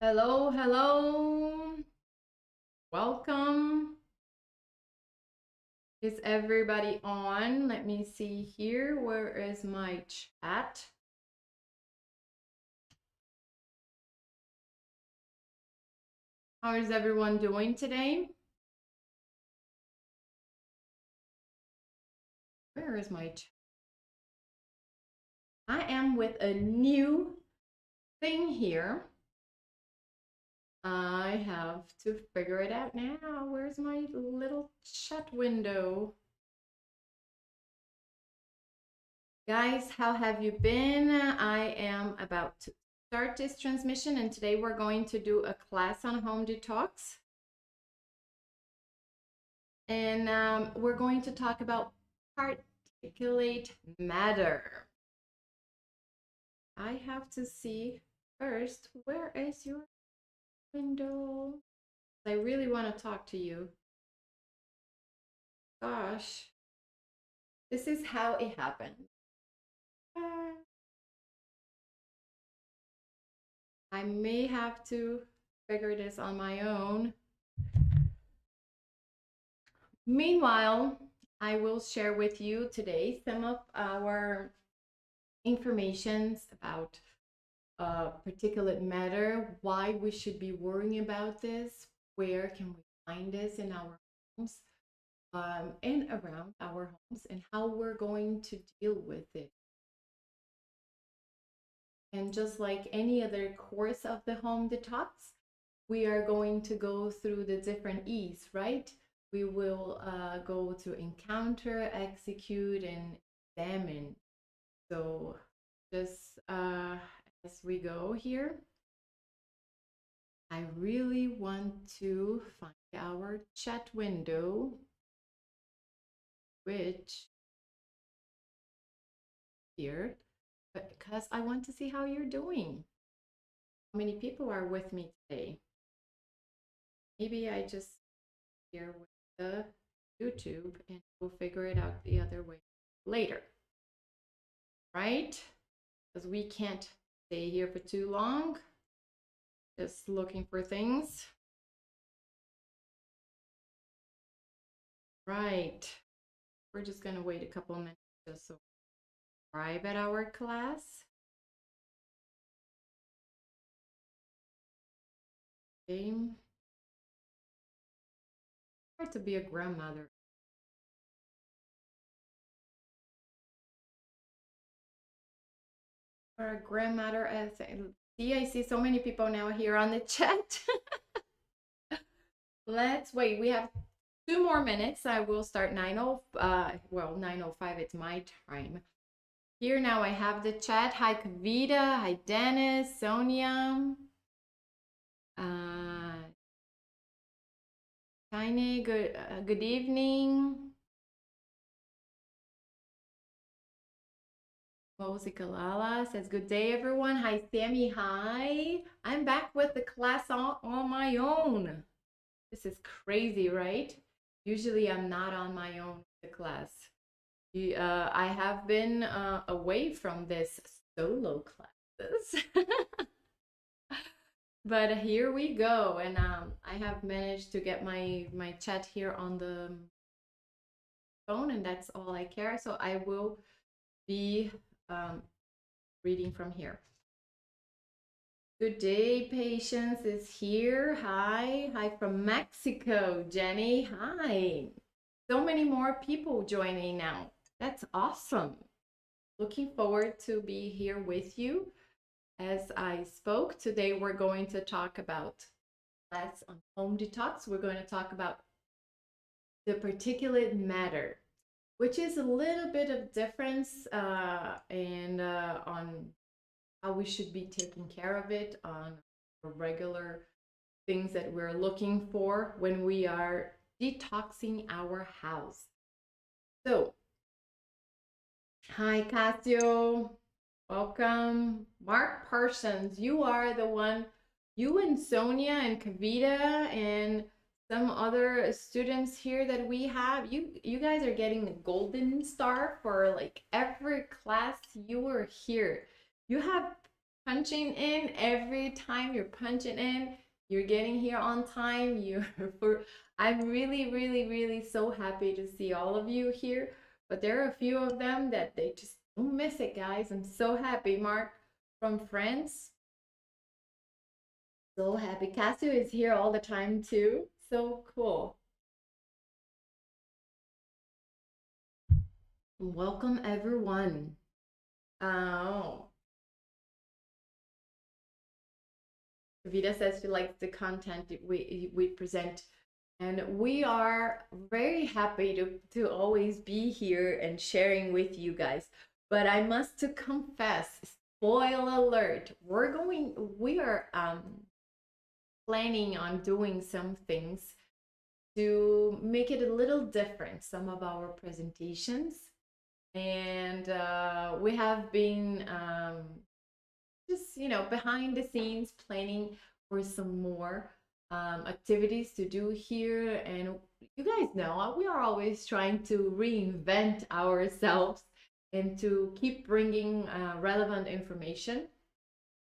Hello, hello. Welcome. Is everybody on? Let me see here. Where is my chat? How is everyone doing today? Where is my chat? I am with a new thing here. I have to figure it out now. Where's my little chat window? Guys, how have you been? I am about to start this transmission, and today we're going to do a class on home detox. And we're going to talk about particulate matter. I have to see first, where is your window? I really want to talk to you. Gosh, this is how it happened. I may have to figure this on my own. Meanwhile, I will share with you today some of our informations about particulate matter, why we should be worrying about this, where can we find this in our homes and around our homes, and how we're going to deal with it. And just like any other course of the home detox, we are going to go through the different E's, right? We will go to encounter, execute, and examine. So just as we go here, I really want to find our chat window, which here, because I want to see how you're doing. How many people are with me today? Maybe I just here with the YouTube and we'll figure it out the other way later, right? Because we can't stay here for too long, just looking for things. Right. We're just going to wait a couple of minutes just so we arrive at our class. Okay. Hard to be a grandmother. Or a grandmother. See, I see so many people now here on the chat. Let's wait. We have 2 more minutes. I will start 9:05. It's my time. Here now I have the chat. Hi Kavita. Hi Dennis. Sonia. Tiny. Good evening. Lala says, good day, everyone. Hi, Sammy. Hi. I'm back with the class on my own. This is crazy, right? Usually I'm not on my own with the class. I have been away from this solo classes. But here we go. And I have managed to get my chat here on the phone, and that's all I care. So I will be reading from here. Good day, Patience is here. Hi. Hi from Mexico, Jenny. Hi. So many more people joining now. That's awesome. Looking forward to be here with you. As I spoke, today we're going to talk about class on home detox. We're going to talk about the particulate matter, which is a little bit of difference and on how we should be taking care of it on regular things that we're looking for when we are detoxing our house. So, hi Casio, welcome. Mark Parsons, you are the one, you and Sonia and Kavita and some other students here that we have, you guys are getting the golden star for like every class you were here. You have punching in every time you're punching in. You're getting here on time. I'm really, really, really so happy to see all of you here. But there are a few of them that they just don't miss it, guys. I'm so happy. Mark from France. So happy. Cassio is here all the time too. So cool. Welcome everyone. Oh, Vida says she likes the content that we present, and we are very happy to always be here and sharing with you guys. But I must to confess, spoil alert, we are planning on doing some things to make it a little different, some of our presentations. And we have been just, behind the scenes planning for some more activities to do here. And you guys know we are always trying to reinvent ourselves and to keep bringing relevant information.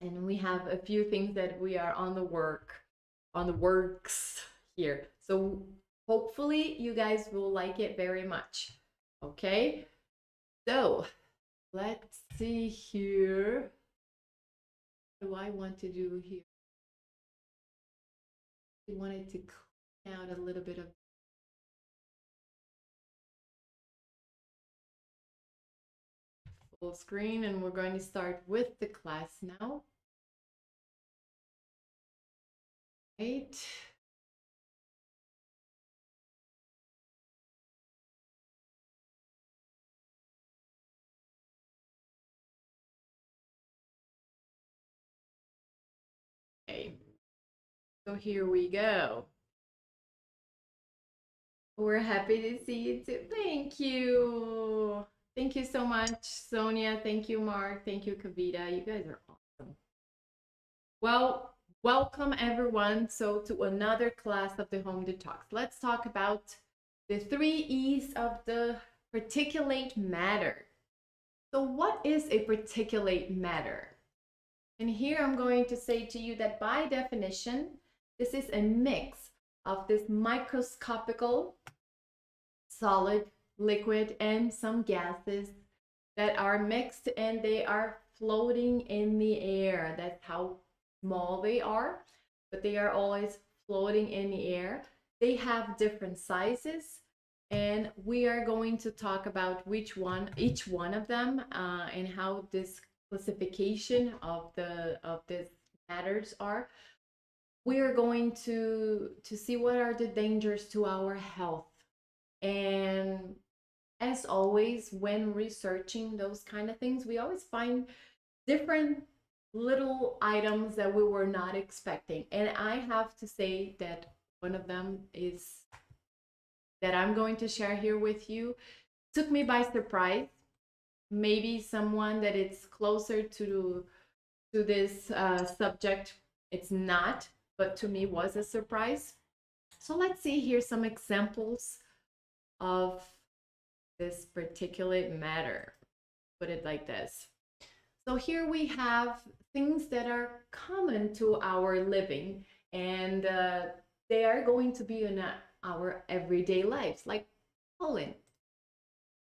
And we have a few things that we are on the works here. So hopefully you guys will like it very much. Okay, so let's see here. What do I want to do here? I wanted to clean out a little bit of full screen, and we're going to start with the class now. Right. Okay. So here we go. We're happy to see you too. Thank you. Thank you so much, Sonia. Thank you, Mark. Thank you, Kavita. You guys are awesome. Well, welcome everyone. So to another class of the Home Detox. Let's talk about the 3 E's of the particulate matter. So what is a particulate matter? And here I'm going to say to you that by definition, this is a mix of this microscopical, solid, liquid, and some gases that are mixed and they are floating in the air. That's how small they are, but they are always floating in the air. They have different sizes, and we are going to talk about each one of them, and how this classification of this matters are. We are going to see what are the dangers to our health. And as always, when researching those kind of things, we always find different little items that we were not expecting. And I have to say that one of them is that I'm going to share here with you took me by surprise. Maybe someone that it's closer to this subject, it's not, but to me was a surprise. So let's see here some examples of this particulate matter. Put it like this. So here we have things that are common to our living, and they are going to be in our everyday lives, like pollen.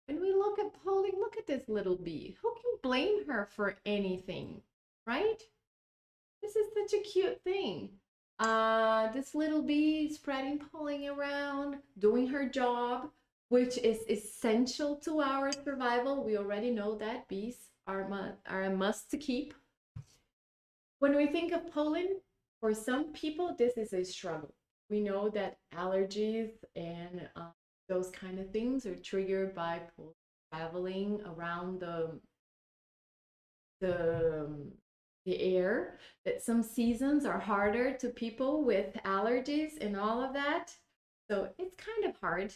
When we look at pollen, look at this little bee. Who can blame her for anything, right? This is such a cute thing. This little bee spreading pollen around, doing her job, which is essential to our survival. We already know that bees are a must to keep. When we think of pollen, for some people, this is a struggle. We know that allergies and those kind of things are triggered by traveling around the air, that some seasons are harder to people with allergies and all of that. So it's kind of hard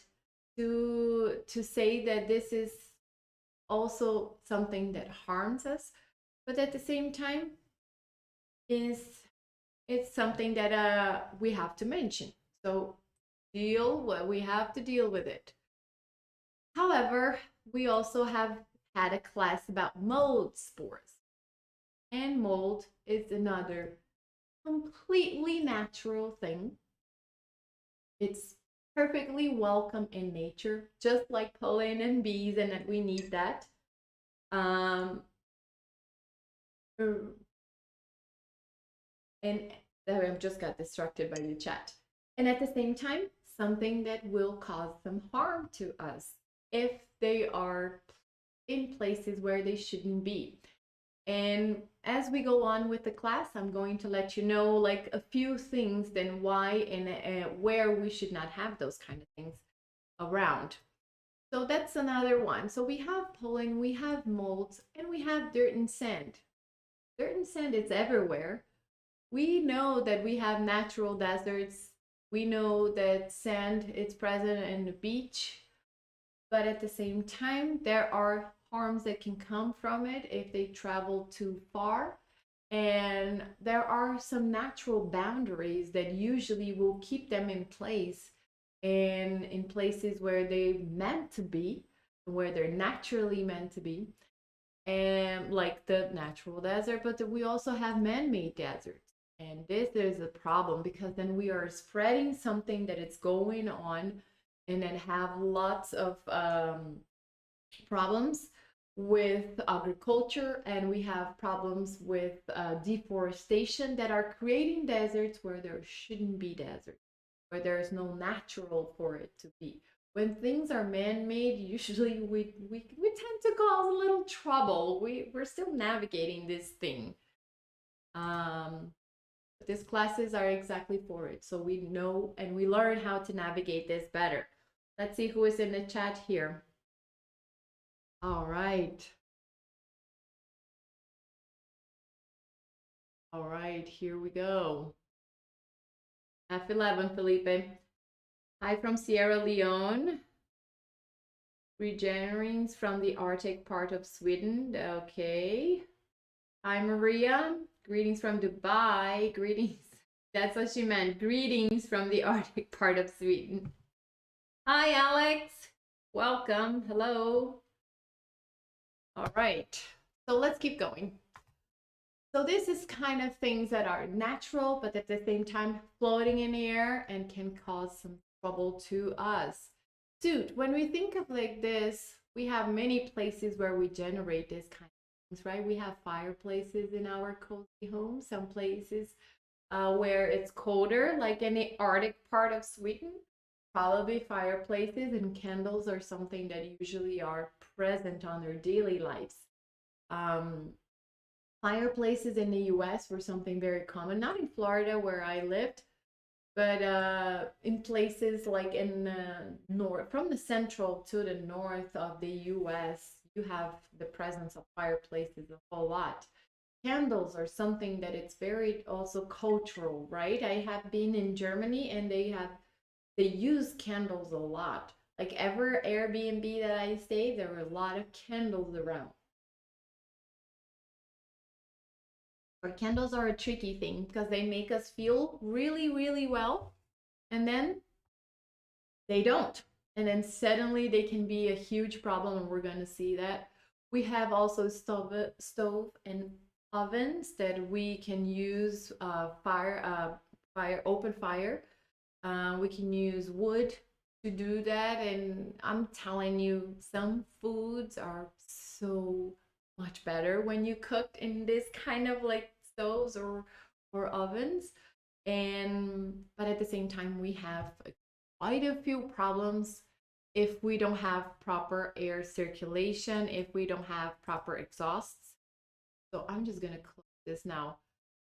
to say that this is also something that harms us, but at the same time it's something that we have to mention. So we have to deal with it. However, we also have had a class about mold spores. And mold is another completely natural thing. It's perfectly welcome in nature, just like pollen and bees, and that we need that. Um, and I just got distracted by the chat. And at the same time, something that will cause some harm to us if they are in places where they shouldn't be. And as we go on with the class, I'm going to let you know like a few things then why and where we should not have those kind of things around. So that's another one. So we have pollen, we have molds, and we have dirt and sand. Dirt and sand is everywhere. We know that we have natural deserts. We know that sand is present in the beach, but at the same time, there are harms that can come from it if they travel too far. And there are some natural boundaries that usually will keep them in place and in places where they meant to be, where they're naturally meant to be, and like the natural desert, but we also have man-made deserts. And this is a problem because then we are spreading something that is going on and then have lots of problems with agriculture, and we have problems with deforestation that are creating deserts where there shouldn't be deserts, where there is no natural for it to be. When things are man-made, usually we tend to cause a little trouble. We're still navigating this thing. But these classes are exactly for it, so we know and we learn how to navigate this better. Let's see who is in the chat here. All right. All right, here we go. F11, Felipe. Hi from Sierra Leone. Regenerating from the Arctic part of Sweden. Okay. Hi, Maria. Greetings from Dubai. Greetings. That's what she meant. Greetings from the Arctic part of Sweden. Hi, Alex. Welcome. Hello. All right. So let's keep going. So this is kind of things that are natural, but at the same time floating in the air and can cause some trouble to us. Dude, when we think of like this, we have many places where we generate this kind of things, right? We have fireplaces in our cozy homes, some places where it's colder, like in the Arctic part of Sweden. Probably fireplaces and candles are something that usually are present on their daily lives. Fireplaces in the US were something very common, not in Florida where I lived, but in places like in the north, from the central to the north of the US, you have the presence of fireplaces a whole lot. Candles are something that it's very also cultural, right? I have been in Germany and they use candles a lot. Like every Airbnb that I stayed, there were a lot of candles around. Or candles are a tricky thing because they make us feel really, really well, and then they don't. And then suddenly they can be a huge problem, and we're going to see that. We have also stove and ovens that we can use open fire. We can use wood to do that, and I'm telling you, some foods are so much better when you cook in this kind of like stoves or ovens. And but at the same time, we have quite a few problems if we don't have proper air circulation, if we don't have proper exhausts. So I'm just gonna close this now.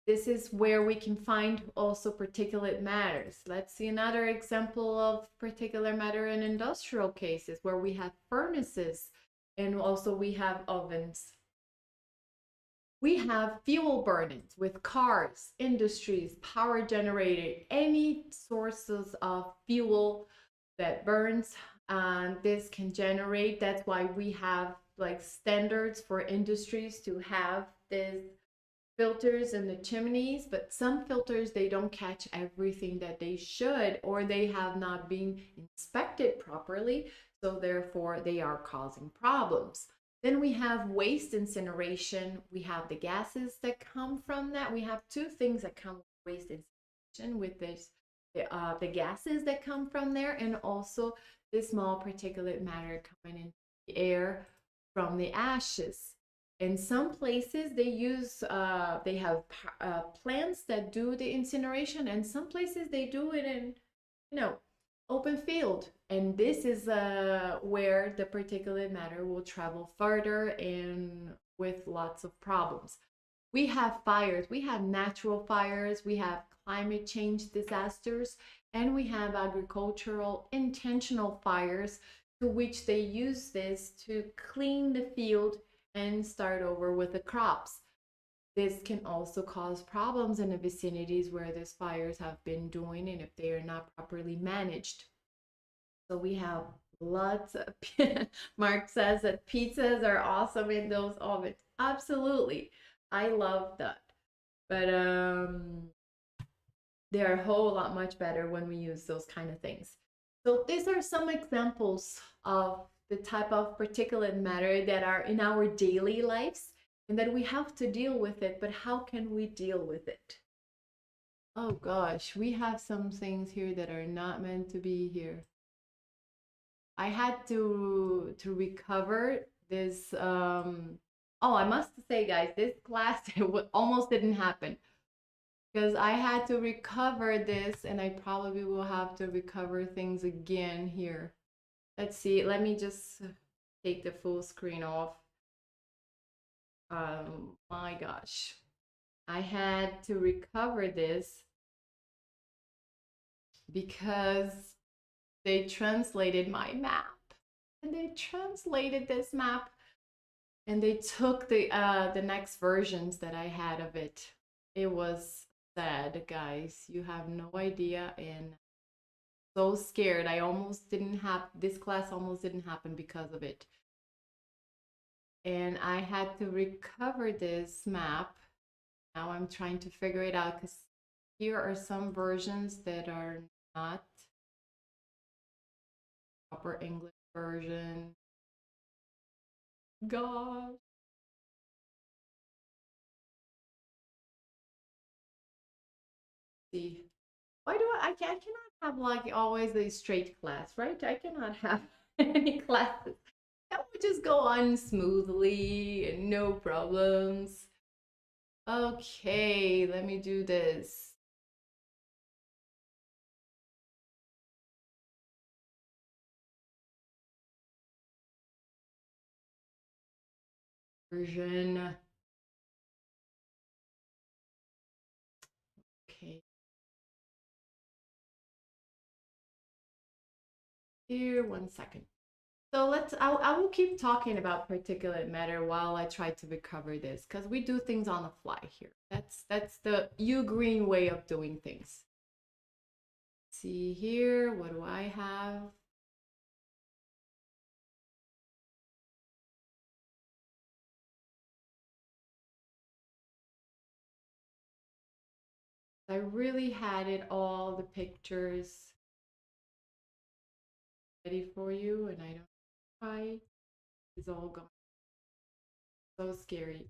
This is where we can find also particulate matters. Let's see another example of particulate matter in industrial cases where we have furnaces and also we have ovens. We have fuel burnings with cars, industries, power generated, any sources of fuel that burns, and this can generate. That's why we have like standards for industries to have this filters in the chimneys, but some filters, they don't catch everything that they should, or they have not been inspected properly, so therefore they are causing problems. Then we have waste incineration. We have the gases that come from that. We have two things that come with waste incineration, with this the gases that come from there, and also the small particulate matter coming into the air from the ashes. In some places, they have plants that do the incineration, and some places they do it in, you know, open field. And this is where the particulate matter will travel further and with lots of problems. We have fires, we have natural fires, we have climate change disasters, and we have agricultural intentional fires to which they use this to clean the field and start over with the crops. This can also cause problems in the vicinities where these fires have been doing and if they are not properly managed. So we have lots of, Mark says that pizzas are awesome in those ovens. Absolutely. I love that. But they're a whole lot much better when we use those kind of things. So these are some examples of the type of particulate matter that are in our daily lives and that we have to deal with it. But how can we deal with it? Oh gosh, we have some things here that are not meant to be here. I had to recover this. Oh, I must say, guys, this class almost didn't happen because I had to recover this, and I probably will have to recover things again here. Let's see. Let me just take the full screen off. My gosh, I had to recover this because they translated my map, and they translated this map and they took the next versions that I had of it. It was sad, guys. You have no idea, and so scared. I almost didn't have this class almost didn't happen because of it. And I had to recover this map. Now I'm trying to figure it out because here are some versions that are not proper English version. Gosh. See. Why do I cannot have like always a straight class, right? I cannot have any classes. That would just go on smoothly and no problems. Okay, let me do this. Version. Okay. Here, 1 second. So I will keep talking about particulate matter while I try to recover this because we do things on the fly here. That's the UGREEN way of doing things. See here, what do I have? I really had it all the pictures ready for you, and I don't know why it's all gone. So scary.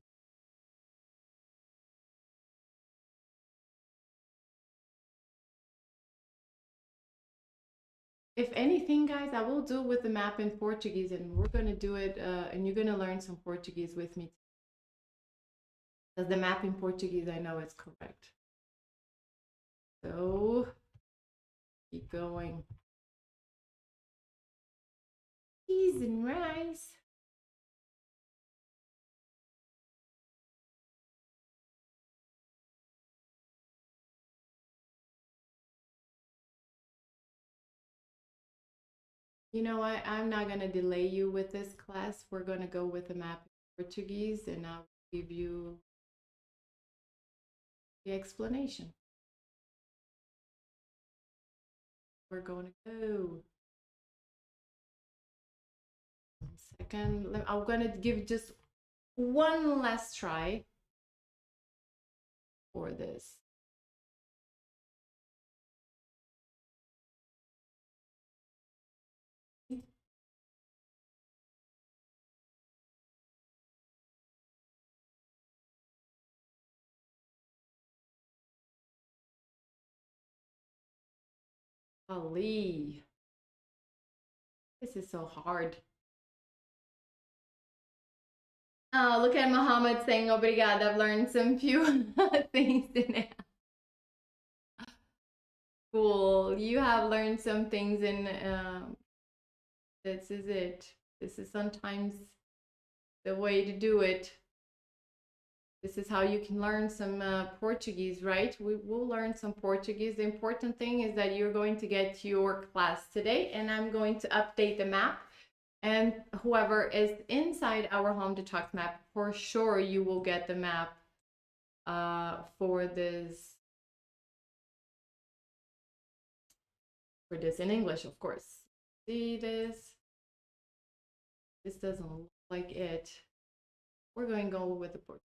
If anything, guys, I will do with the map in Portuguese, and we're gonna do it, and you're gonna learn some Portuguese with me. Because the map in Portuguese, I know it's correct. So keep going. Cheese and rice. You know what? I'm not gonna delay you with this class. We're gonna go with the map in Portuguese, and I'll give you the explanation. We're going to go. 1 second. I'm going to give just one last try for this. Ali. This is so hard. Oh, look at Muhammad saying obrigada. I've learned some few things in it. Cool. You have learned some things in this is it. This is sometimes the way to do it. This is how you can learn some Portuguese, right? We will learn some Portuguese. The important thing is that you're going to get your class today, and I'm going to update the map. And whoever is inside our home detox map, for sure you will get the map for this in English, of course. See this? This doesn't look like it. We're going to go with the Portuguese.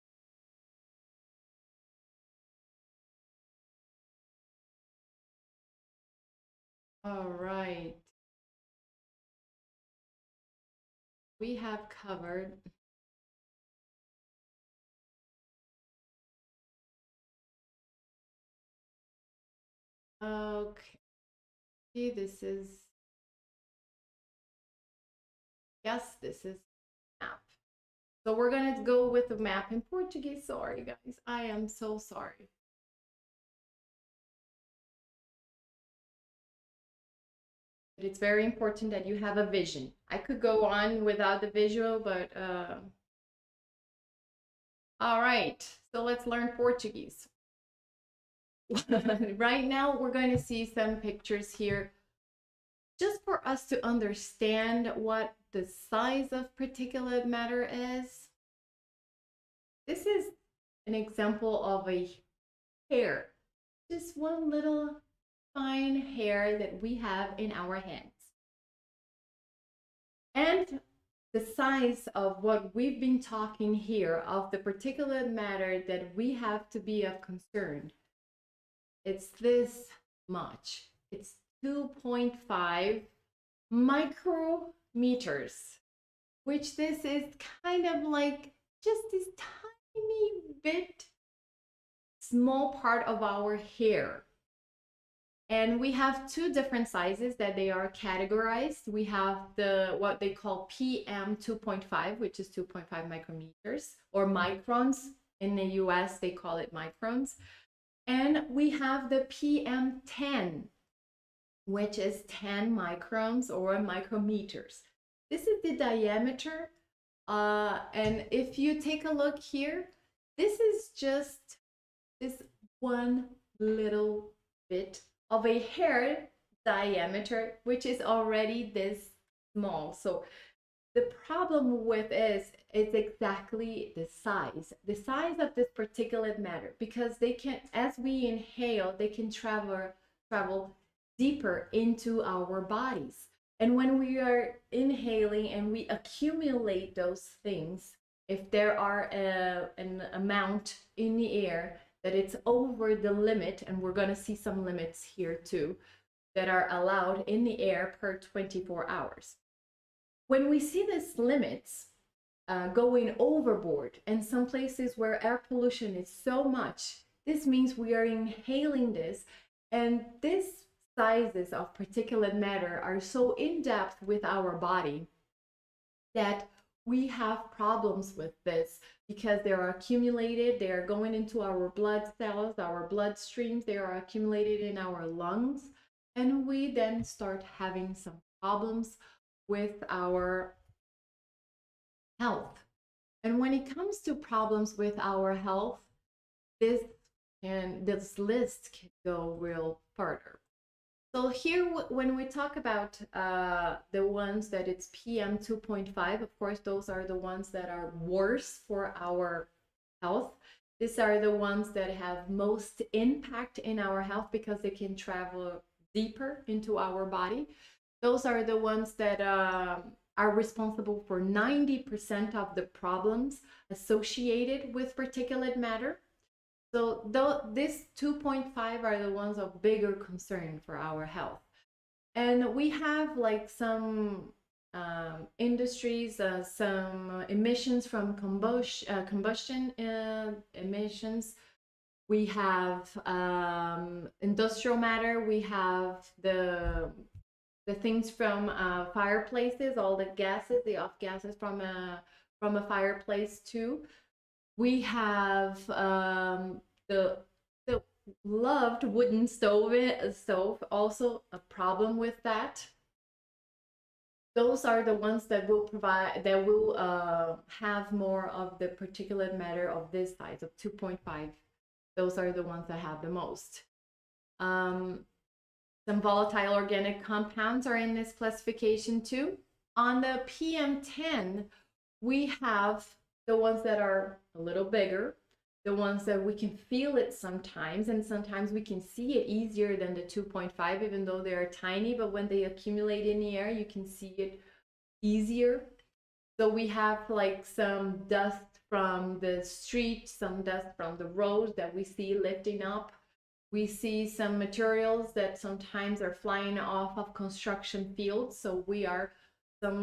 All right. We have covered okay. See, this is yes, this is map. So we're gonna go with the map in Portuguese. Sorry, guys. I am so sorry. But it's very important that you have a vision. I could go on without the visual, but all right. So let's learn Portuguese. Right now, we're going to see some pictures here just for us to understand what the size of particulate matter is. This is an example of a hair, just one little fine hair that we have in our hands. And the size of what we've been talking here of the particulate matter that we have to be of concern, it's this much. It's 2.5 micrometers, which this is kind of like just this tiny bit small part of our hair. And we have two different sizes that they are categorized. We have the what they call PM 2.5, which is 2.5 micrometers or microns. In the US, they call it microns. And we have the PM 10, which is 10 microns or micrometers. This is the diameter. And if you take a look here, this is just this one little bit of a hair diameter, which is already this small. So the problem with is exactly the size of this particulate matter, because they can, as we inhale, they can travel deeper into our bodies. And when we are inhaling and we accumulate those things, if there are an amount in the air that it's over the limit, and we're going to see some limits here too, that are allowed in the air per 24 hours. When we see these limits going overboard, and some places where air pollution is so much, this means we are inhaling this, and these sizes of particulate matter are so in depth with our body that we have problems with this, because they are accumulated, they are going into our blood cells, our bloodstreams, they are accumulated in our lungs, and we then start having some problems with our health. And when it comes to problems with our health, this list can go real further. So here, when we talk about the ones that it's PM 2.5, of course, those are the ones that are worse for our health. These are the ones that have most impact in our health because they can travel deeper into our body. Those are the ones that are responsible for 90% of the problems associated with particulate matter. So this 2.5 are the ones of bigger concern for our health. And we have like some industries, some emissions from combustion emissions, We have industrial matter. We have the things from fireplaces, all the gases, the off gases from a fireplace too. We have the loved wooden stove, also a problem with that. Those are the ones that will have more of the particulate matter of this size of 2.5. Those are the ones that have the most. Some volatile organic compounds are in this classification too. On the PM10, we have the ones that are a little bigger, the ones that we can feel it sometimes, and sometimes we can see it easier than the 2.5, even though they are tiny, but when they accumulate in the air, you can see it easier. So we have like some dust from the street, some dust from the road that we see lifting up. We see some materials that sometimes are flying off of construction fields. So we are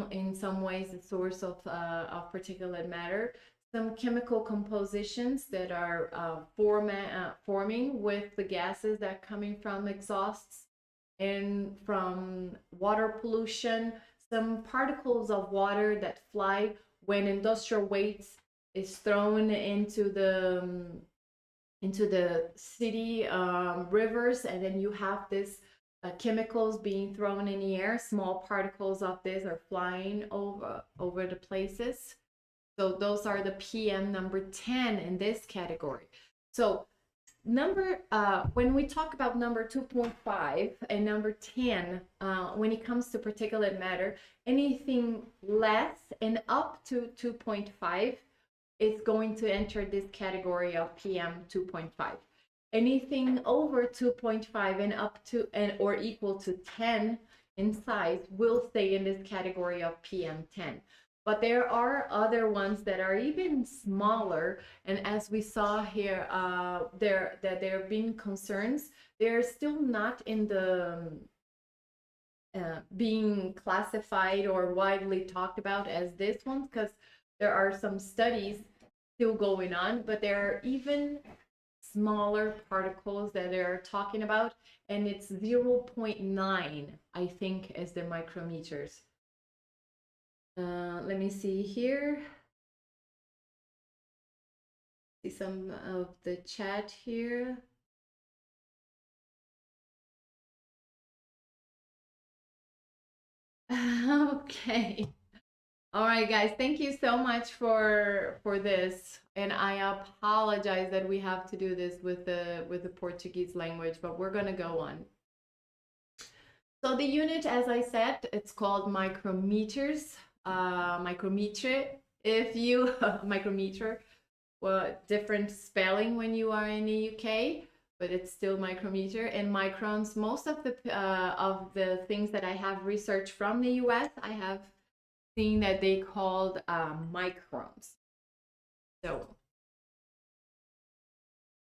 in some ways the source of particulate matter. Some chemical compositions that are forming with the gases that are coming from exhausts and from water pollution. Some particles of water that fly when industrial waste is thrown into the city rivers, and then you have this chemicals being thrown in the air. Small particles of this are flying over the places. So those are the PM number 10 in this category. So when we talk about number 2.5 and number 10, when it comes to particulate matter, anything less and up to 2.5 is going to enter this category of PM 2.5. Anything over 2.5 and up to or equal to 10 in size will stay in this category of PM 10. But there are other ones that are even smaller, and as we saw here, there have been concerns. They're still not in the being classified or widely talked about as this one, because there are some studies still going on, but there are even smaller particles that they're talking about, and it's 0.9, I think, is the micrometers. Let me see here. See some of the chat here. Okay. All right, guys, thank you so much for this. And I apologize that we have to do this with the Portuguese language, but we're gonna go on. So the unit, as I said, it's called micrometers. Micrometre, if you micrometer, well, different spelling when you are in the UK, but it's still micrometer. And microns, most of the things that I have researched from the US, I have seen that they called microns. So,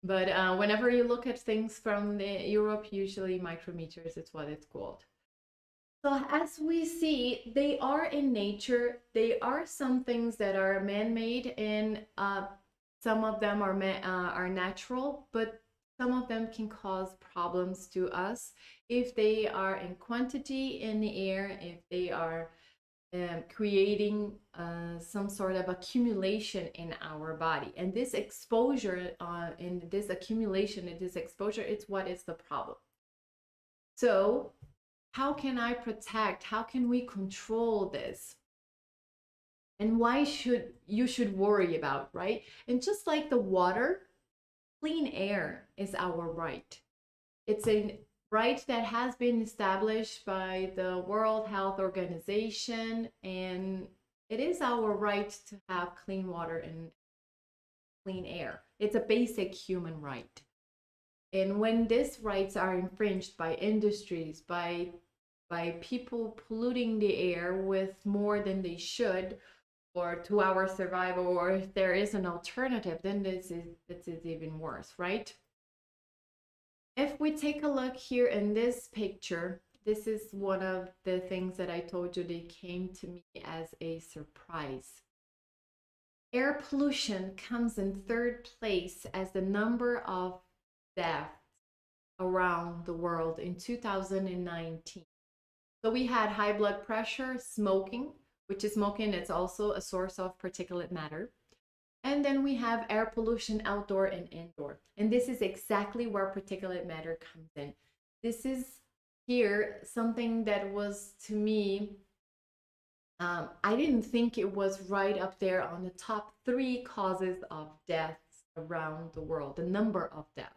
but whenever you look at things from Europe, usually micrometers is what it's called. So as we see, they are in nature. They are some things that are man-made, and some of them are natural, but some of them can cause problems to us if they are in quantity in the air, if they are creating some sort of accumulation in our body. And this exposure, in this accumulation, in this exposure, it's what is the problem. So how can I protect? How can we control this? And why should you worry about, right? And just like the water, clean air is our right. It's a right that has been established by the World Health Organization, and it is our right to have clean water and clean air. It's a basic human right. And when these rights are infringed by industries, by people polluting the air with more than they should, or to our survival, or if there is an alternative, then this is even worse, right? If we take a look here in this picture, this is one of the things that I told you they came to me as a surprise. Air pollution comes in third place as the number of deaths around the world in 2019. So we had high blood pressure, smoking, which is smoking, it's also a source of particulate matter. And then we have air pollution outdoor and indoor. And this is exactly where particulate matter comes in. This is here something that was, to me, I didn't think it was right up there on the top 3 causes of deaths around the world, the number of deaths.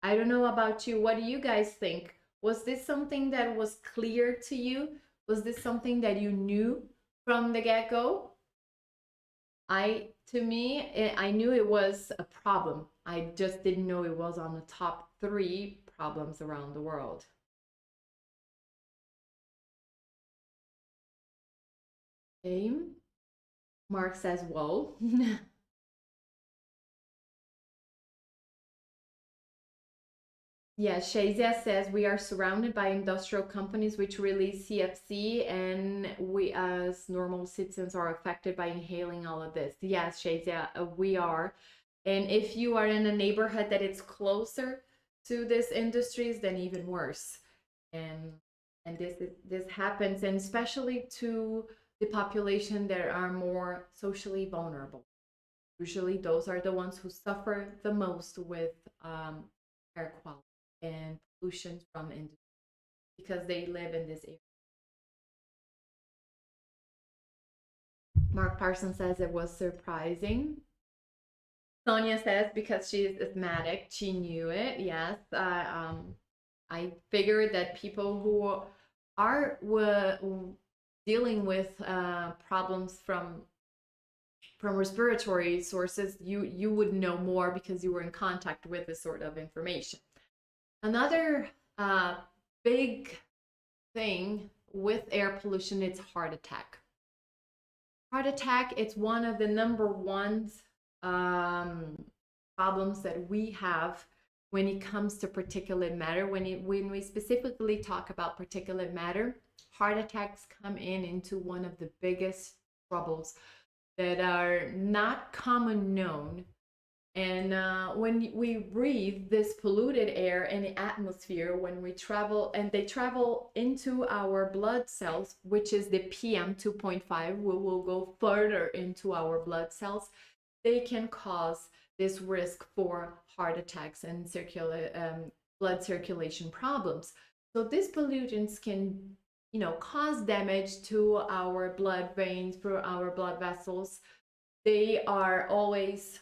I don't know about you. What do you guys think? Was this something that was clear to you? Was this something that you knew from the get-go? To me, I knew it was a problem. I just didn't know it was on the top 3 problems around the world. Okay. Mark says, whoa. Yeah, Shazia says we are surrounded by industrial companies which release CFC, and we as normal citizens are affected by inhaling all of this. Yes, Shazia, we are. And if you are in a neighborhood that it's closer to these industries, then even worse. And this happens, and especially to the population that are more socially vulnerable. Usually those are the ones who suffer the most with air quality and pollution from industry because they live in this area. Mark Parsons says it was surprising. Sonia says because she's asthmatic, she knew it. Yes, I figured that people who are dealing with problems from respiratory sources, you would know more because you were in contact with this sort of information. Another big thing with air pollution, it's heart attack. Heart attack, it's one of the number one problems that we have when it comes to particulate matter. When we specifically talk about particulate matter, heart attacks come into one of the biggest troubles that are not common known. And when we breathe this polluted air in the atmosphere, when we travel, and they travel into our blood cells, which is the PM 2.5, we will go further into our blood cells, they can cause this risk for heart attacks and blood circulation problems. So these pollutants can, cause damage to our blood veins, through our blood vessels. They are always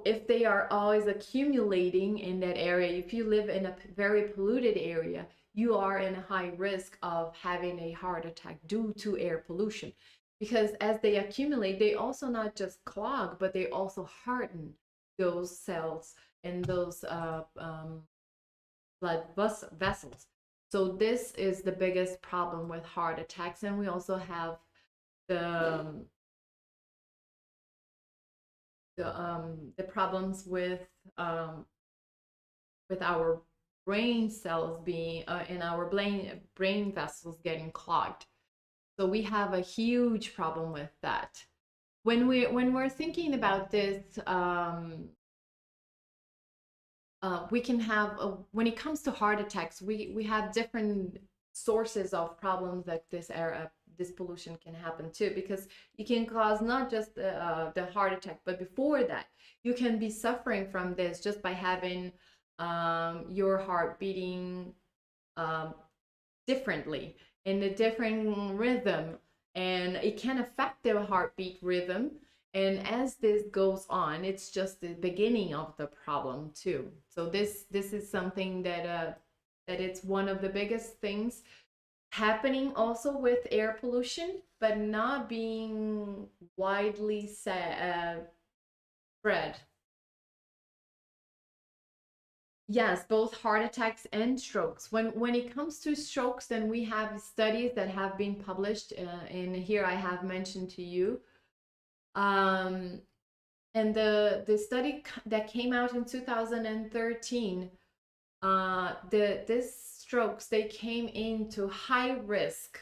if they are always accumulating in that area, if you live in a very polluted area, you are in a high risk of having a heart attack due to air pollution. Because as they accumulate, they also not just clog, but they also harden those cells and those blood vessels. So this is the biggest problem with heart attacks. And we also have the problems with our brain cells being in our brain vessels getting clogged. So we have a huge problem with that. When we're thinking about this, we can have when it comes to heart attacks, we have different sources of problems that this pollution can happen too, because it can cause not just the heart attack, but before that, you can be suffering from this just by having your heart beating differently in a different rhythm, and it can affect the heartbeat rhythm. And as this goes on, it's just the beginning of the problem too. So this is something that it's one of the biggest things happening also with air pollution, but not being widely spread. Yes, both heart attacks and strokes. When it comes to strokes, then we have studies that have been published, and here I have mentioned to you. And the study that came out in 2013, this strokes, they came into high risk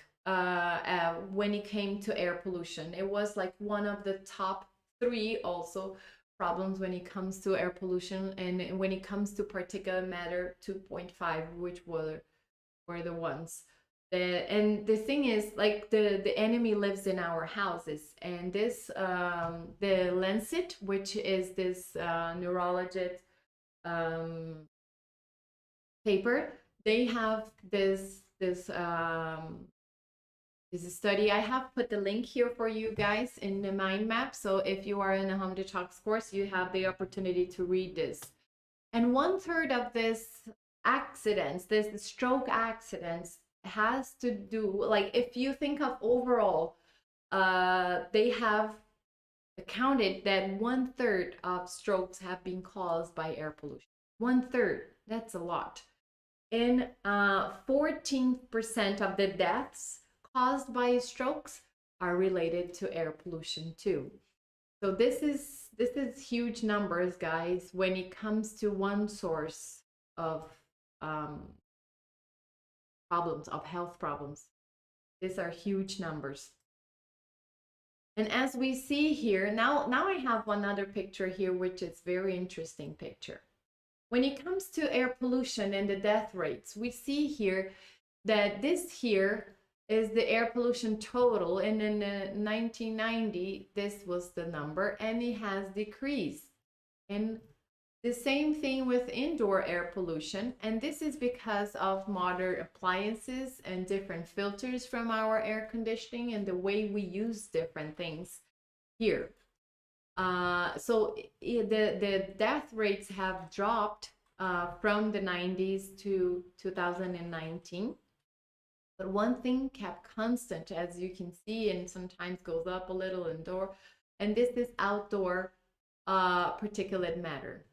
when it came to air pollution. It was like one of the top three also problems when it comes to air pollution, and when it comes to particulate matter 2.5, which were the ones. And the thing is, like, the enemy lives in our houses, and this the Lancet, which is this neurologist paper, they have this study. I have put the link here for you guys in the mind map. So if you are in a home detox course, you have the opportunity to read this. And 1/3 of this accidents, this stroke accidents, has to do, like, if you think of overall, they have accounted that 1/3 of strokes have been caused by air pollution. 1/3, that's a lot. And 14% of the deaths caused by strokes are related to air pollution too. So this is huge numbers, guys, when it comes to one source of problems, of health problems. These are huge numbers. And as we see here, now I have one other picture here, which is very interesting picture. When it comes to air pollution and the death rates, we see here that this here is the air pollution total, and in 1990 this was the number, and it has decreased. And the same thing with indoor air pollution, and this is because of modern appliances and different filters from our air conditioning and the way we use different things here. So the death rates have dropped from the 90s to 2019. But one thing kept constant, as you can see, and sometimes goes up a little indoor, and this is outdoor particulate matter.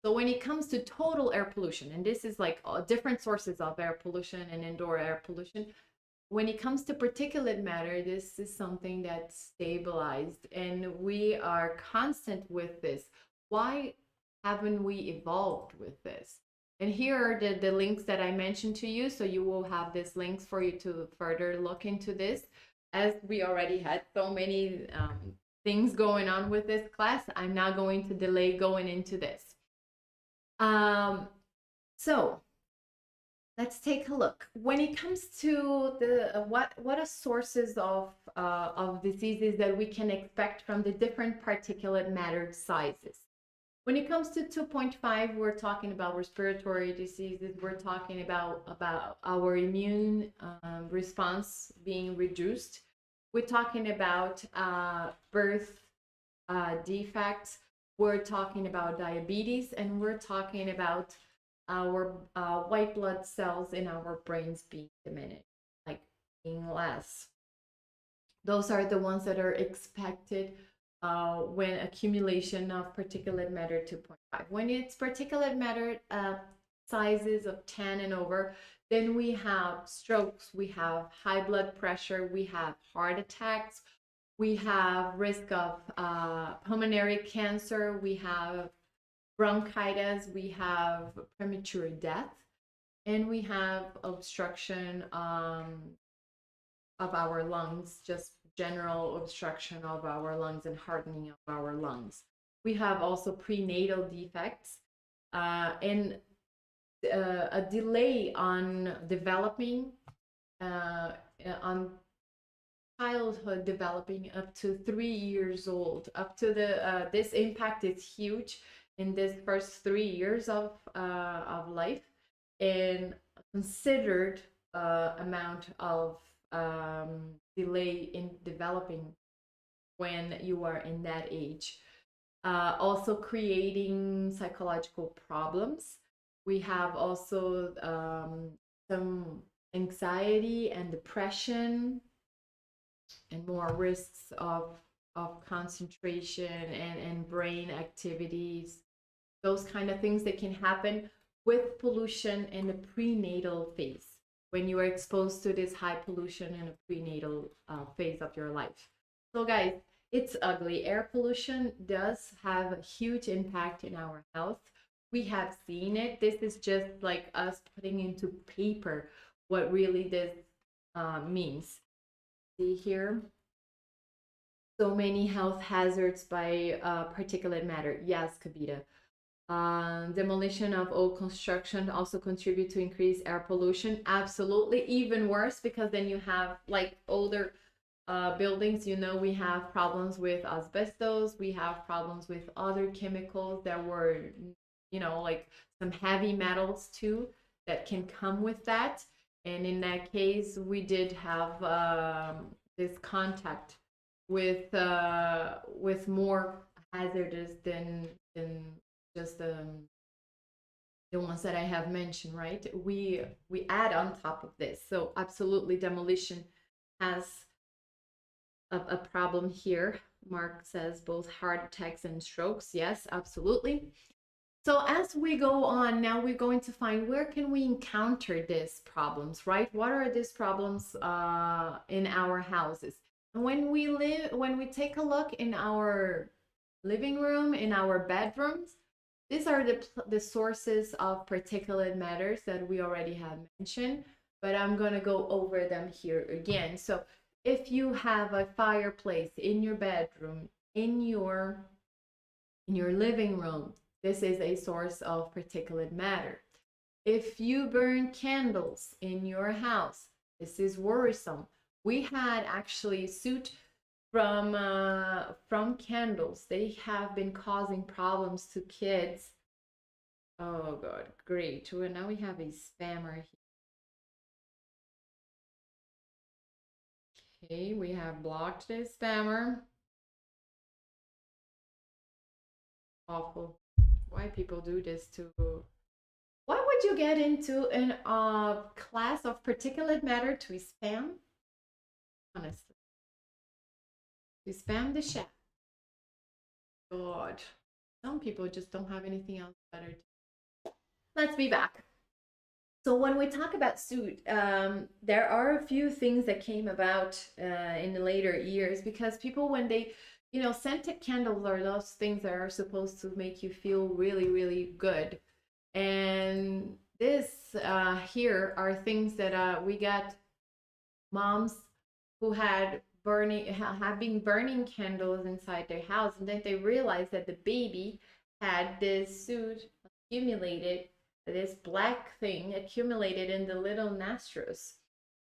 So when it comes to total air pollution, and this is like different sources of air pollution and indoor air pollution, when it comes to particulate matter, this is something that's stabilized, and we are constant with this. Why haven't we evolved with this? And here are the links that I mentioned to you. So you will have these links for you to further look into this. As we already had so many things going on with this class, I'm not going to delay going into this. So let's take a look. When it comes to the what are sources of diseases that we can expect from the different particulate matter sizes? When it comes to 2.5, we're talking about respiratory diseases. We're talking about our immune response being reduced. We're talking about birth defects. We're talking about diabetes, and we're talking about our white blood cells in our brains being diminished, like being less. Those are the ones that are expected when accumulation of particulate matter 2.5. When it's particulate matter sizes of 10 and over, then we have strokes, we have high blood pressure, we have heart attacks, we have risk of pulmonary cancer, we have bronchitis, we have premature death, and we have obstruction of our lungs, just general obstruction of our lungs and hardening of our lungs. We have also prenatal defects and a delay on developing, on childhood developing up to 3 years old. Up to the this impact is huge in this first 3 years of life, and considered amount of delay in developing when you are in that age. Also creating psychological problems. We have also some anxiety and depression, and more risks of concentration and brain activities. Those kind of things that can happen with pollution in the prenatal phase, when you are exposed to this high pollution in a prenatal phase of your life. So guys, it's ugly. Air pollution does have a huge impact in our health. We have seen it. This is just like us putting into paper what really this means. see here. So many health hazards by particulate matter. Yes, Kavita. Demolition of old construction also contribute to increased air pollution. Absolutely, even worse because then you have like older buildings. You know, we have problems with asbestos. We have problems with other chemicals that were, you know, like some heavy metals too that can come with that. And in that case, we did have this contact with more hazardous than just the ones that I have mentioned, right? We add on top of this. So absolutely, demolition has a problem here. Mark says both heart attacks and strokes. Yes, absolutely. So as we go on, now we're going to find where can we encounter these problems, right? What are these problems in our houses? And when we take a look in our living room, in our bedrooms, these are the sources of particulate matters that we already have mentioned, but I'm going to go over them here again. So if you have a fireplace in your bedroom, in your living room, this is a source of particulate matter. If you burn candles in your house, this is worrisome. We had actually soot from candles. They have been causing problems to kids. Oh God, great. Well, now we have a spammer here. Okay, we have blocked this spammer. Awful. Why people do this to? Why would you get into a class of particulate matter to spam? Honestly, to spam the chat. God, some people just don't have anything else better to do. Let's be back. So when we talk about soot, there are a few things that came about in the later years because people, when they, you know, scented candles are those things that are supposed to make you feel really, really good. And this here are things that we got moms who had been burning candles inside their house, and then they realized that the baby had this soot accumulated, this black thing accumulated in the little nostrils,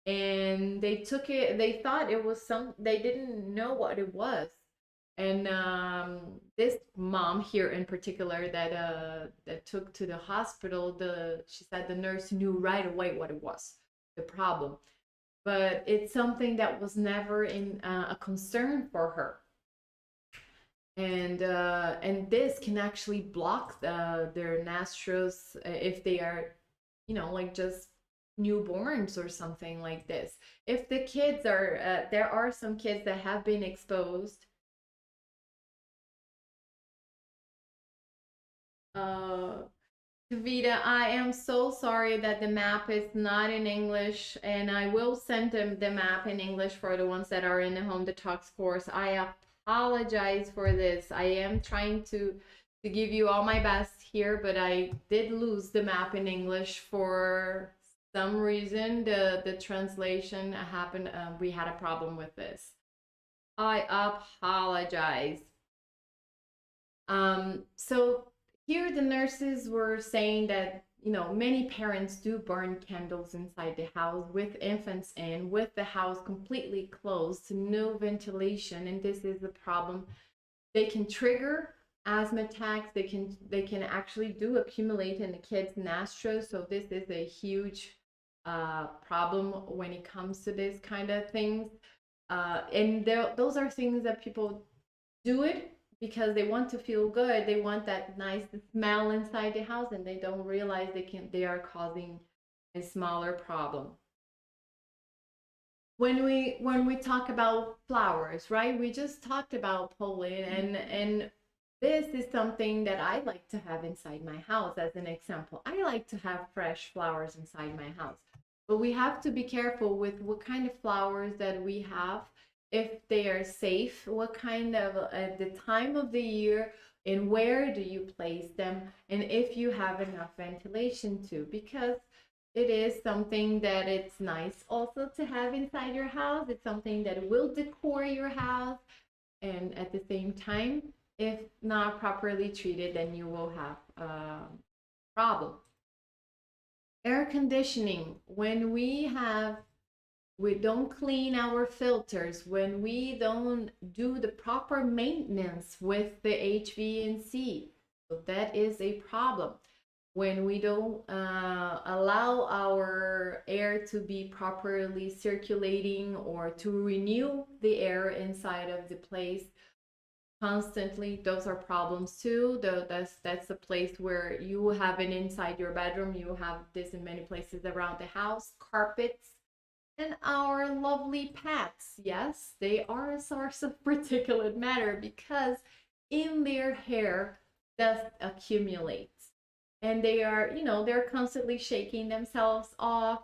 and they took it. They thought it was some. They didn't know what it was, and this mom here in particular that took to the hospital, she said the nurse knew right away what it was, the problem, but it's something that was never in a concern for her. And this can actually block their nostrils if they are, you know, like just newborns or something like this. If the kids are, there are some kids that have been exposed. Vita, I am so sorry that the map is not in English, and I will send them the map in English for the ones that are in the home detox course. I apologize for this. I am trying to give you all my best here, but I did lose the map in English for some reason. The translation happened. We had a problem with this. I apologize. So here the nurses were saying that, you know, many parents do burn candles inside the house with infants in, with the house completely closed, no ventilation, and this is the problem. They can trigger asthma attacks. They can actually do accumulate in the kids' nostrils. So this is a huge problem when it comes to this kind of things. And those are things that people do it because they want to feel good. They want that nice smell inside the house, and they don't realize they are causing a smaller problem. When we talk about flowers, right? We just talked about pollen, and this is something that I like to have inside my house. As an example, I like to have fresh flowers inside my house, but we have to be careful with what kind of flowers that we have, if they are safe, what kind of the time of the year, and where do you place them, and if you have enough ventilation too, because it is something that it's nice also to have inside your house. It's something that will decor your house, and at the same time, if not properly treated, then you will have a problem. Air conditioning, when we don't clean our filters, when we don't do the proper maintenance with the HVAC, so that is a problem. When we don't allow our air to be properly circulating or to renew the air inside of the place constantly, those are problems too. That's the place where you have it inside your bedroom. You have this in many places around the house. Carpets and our lovely pets, yes, they are a source of particulate matter because in their hair dust accumulates, and they are, they're constantly shaking themselves off.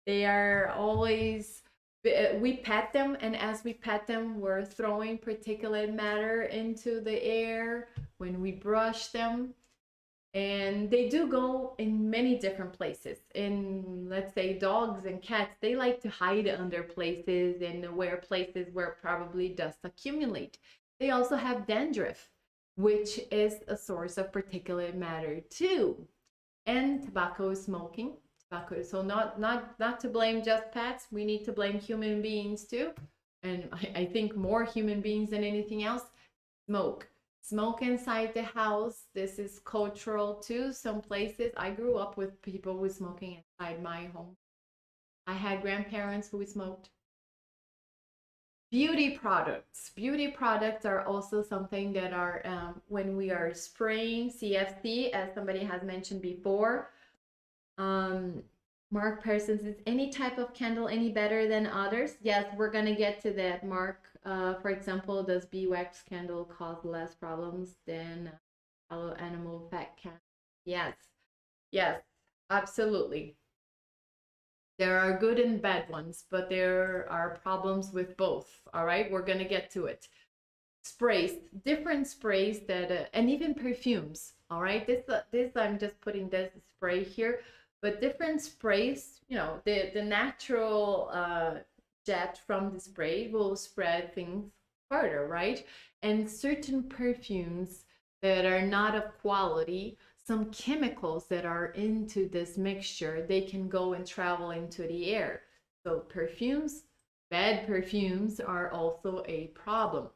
They are always, we pet them, and as we pet them, we're throwing particulate matter into the air when we brush them. And they do go in many different places. In, let's say, dogs and cats, they like to hide under places and where places where probably dust accumulate. They also have dandruff, which is a source of particulate matter too. And tobacco smoking. Tobacco, so not to blame just pets, we need to blame human beings too. And I think more human beings than anything else. Smoke inside the house. This is cultural too. Some places, I grew up with people who smoking inside my home. I had grandparents who smoked. Beauty products. Beauty products are also something that are, when we are spraying CFC, as somebody has mentioned before. Mark Parsons, is any type of candle any better than others? Yes, we're going to get to that, Mark. For example, does bee wax candle cause less problems than animal fat candle? Yes, absolutely. There are good and bad ones, but there are problems with both. All right, we're going to get to it. Sprays, different sprays that, and even perfumes. All right, this I'm just putting this spray here, but different sprays, the natural jet from the spray will spread things further, right? And certain perfumes that are not of quality, some chemicals that are into this mixture, they can go and travel into the air. So perfumes, bad perfumes are also a problem.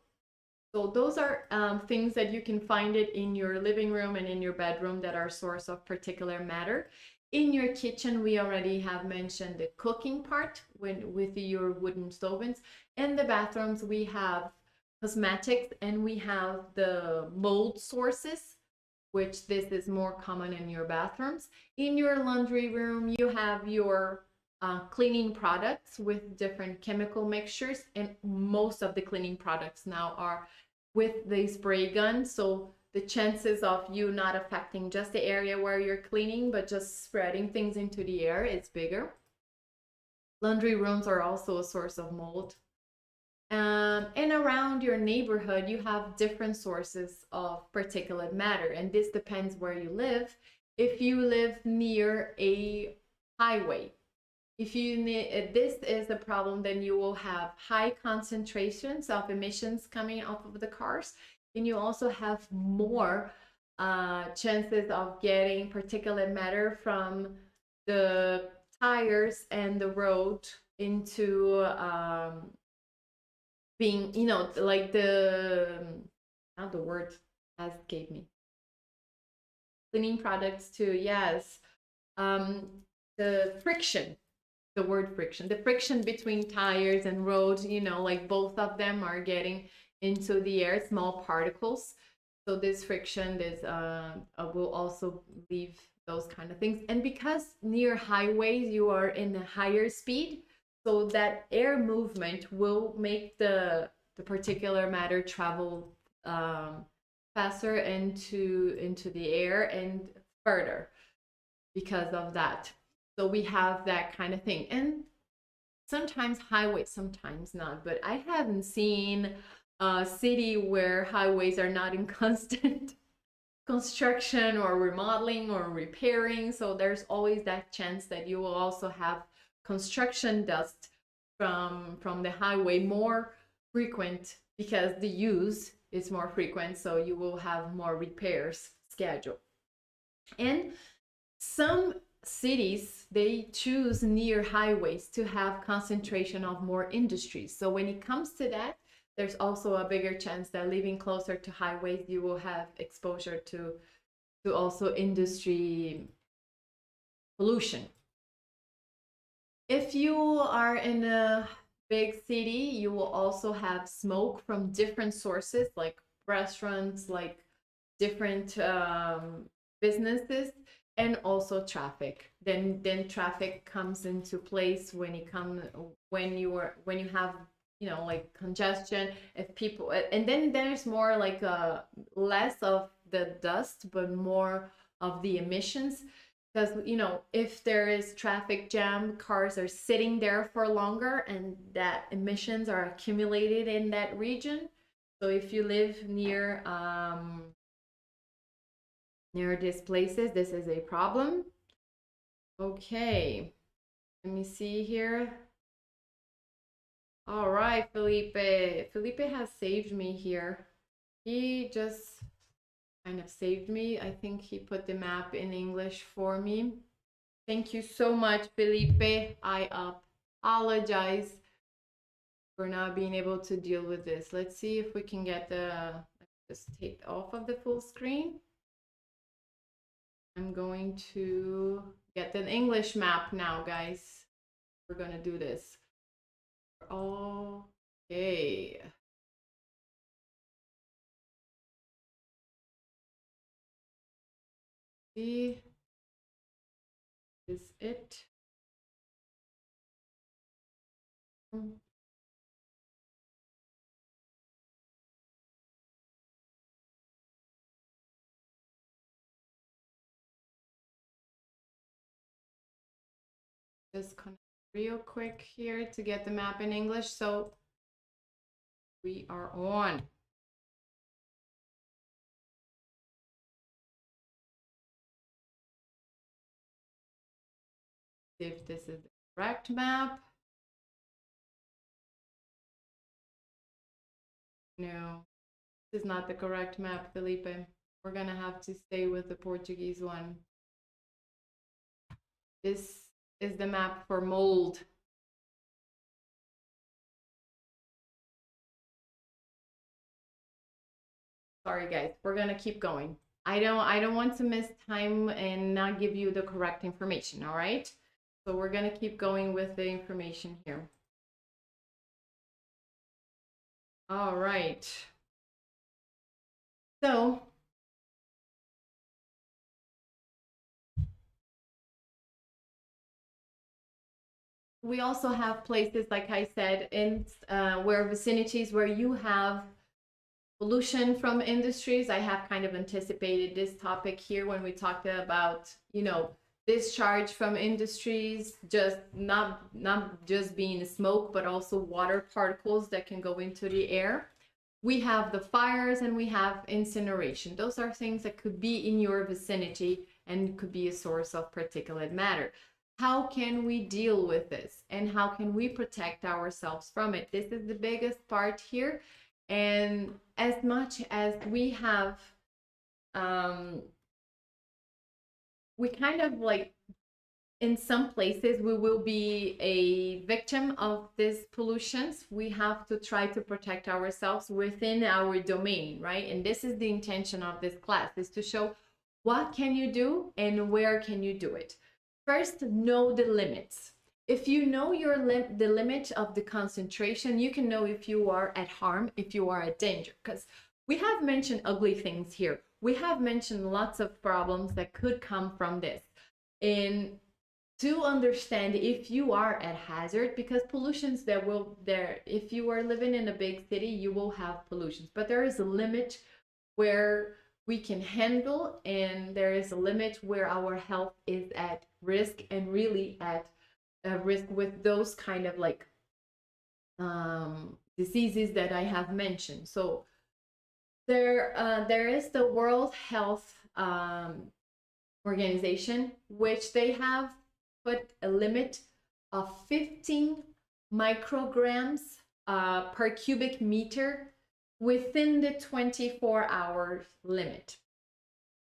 So those are things that you can find it in your living room and in your bedroom that are source of particulate matter. In your kitchen, we already have mentioned the cooking part with your wooden stoves. In the bathrooms, we have cosmetics and we have the mold sources, which this is more common in your bathrooms. In your laundry room, you have your cleaning products with different chemical mixtures, and most of the cleaning products now are with the spray gun, so the chances of you not affecting just the area where you're cleaning but just spreading things into the air is bigger. Laundry rooms are also a source of mold. And around your neighborhood, you have different sources of particulate matter, and this depends where you live. If you live near a highway, if you need, this is a problem, then you will have high concentrations of emissions coming off of the cars, and you also have more chances of getting particulate matter from the tires and the road into being, like now the word has escaped me. Cleaning products too, yes. The friction. The word friction, the friction between tires and roads, like both of them are getting into the air, small particles. So this friction will also leave those kind of things. And because near highways, you are in a higher speed, so that air movement will make the particulate matter travel faster into the air and further because of that. So we have that kind of thing. And sometimes highways, sometimes not. But I haven't seen a city where highways are not in constant construction or remodeling or repairing. So there's always that chance that you will also have construction dust from the highway more frequent because the use is more frequent. So you will have more repairs scheduled. And some cities, they choose near highways to have concentration of more industries. So when it comes to that, there's also a bigger chance that living closer to highways, you will have exposure to also industry pollution. If you are in a big city, you will also have smoke from different sources, like restaurants, like different businesses, and also traffic. Then traffic comes into place when you have, you know, like congestion. If people, and then there's more like less of the dust but more of the emissions, because, you know, if there is traffic jam, cars are sitting there for longer and that emissions are accumulated in that region. So if you live near these places, this is a problem. Okay, let me see here. All right, Felipe. Felipe has saved me here. He just kind of saved me. I think he put the map in English for me. Thank you so much, Felipe. I apologize for not being able to deal with this. Let's see if we can get just take off of the full screen. I'm going to get an English map now, guys. We're gonna do this. Okay. See, is it? Just connect real quick here to get the map in English. So we are on. If this is the correct map. No, this is not the correct map, Felipe. We're gonna have to stay with the Portuguese one. This is the map for mold. Sorry, guys, we're gonna keep going. I don't want to miss time and not give you the correct information, all right? So we're gonna keep going with the information here. All right. So we also have places, like I said, in where vicinities where you have pollution from industries. I have kind of anticipated this topic here when we talked about, you know, discharge from industries, just not just being smoke, but also water particles that can go into the air. We have the fires and we have incineration. Those are things that could be in your vicinity and could be a source of particulate matter. How can we deal with this and how can we protect ourselves from it? This is the biggest part here. And as much as we have, we kind of like, in some places, we will be a victim of these pollutions. We have to try to protect ourselves within our domain, right? And this is the intention of this class, is to show what can you do and where can you do it. First, know the limits. If you know the limit of the concentration, you can know if you are at harm, if you are at danger. Because we have mentioned ugly things here. We have mentioned lots of problems that could come from this. And to understand if you are at hazard, because pollutions that will there, if you are living in a big city, you will have pollutions, but there is a limit where we can handle, and there is a limit where our health is at risk, and really at risk with those kind of like diseases that I have mentioned. So There is the World Health Organization, which they have put a limit of 15 micrograms per cubic meter within the 24-hour limit.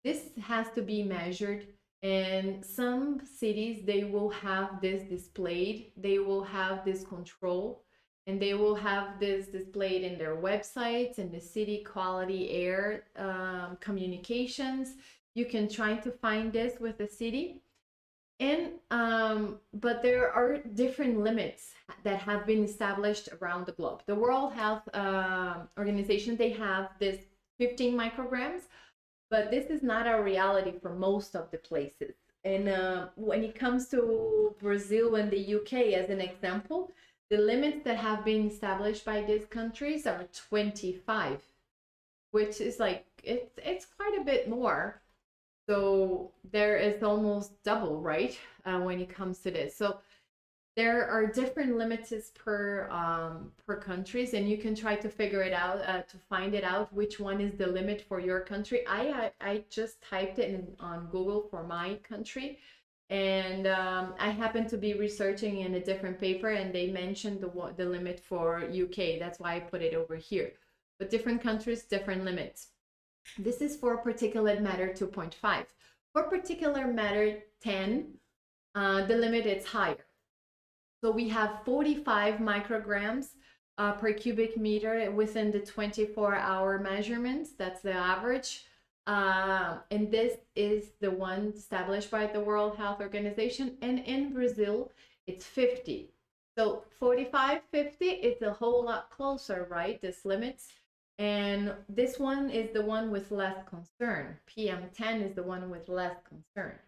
This has to be measured, and some cities, they will have this displayed, they will have this control, and they will have this displayed in their websites and the city quality air communications. You can try to find this with the city. And but there are different limits that have been established around the globe. The World Health Organization, they have this 15 micrograms, but this is not a reality for most of the places. And when it comes to Brazil and the UK, as an example, the limits that have been established by these countries are 25, which is like, it's quite a bit more. So there is almost double, right? When it comes to this. So there are different limits per countries, and you can try to figure it out, to find it out which one is the limit for your country. I just typed it on Google for my country, and I happened to be researching in a different paper, and they mentioned the limit for UK. That's why I put it over here. But different countries, different limits. This is for particulate matter 2.5. For particulate matter 10, the limit is higher. So we have 45 micrograms per cubic meter within the 24-hour measurements. That's the average. And this is the one established by the World Health Organization. And in Brazil, it's 50. So 45, 50 is a whole lot closer, right? This limits. And this one is the one with less concern. PM10 is the one with less concern.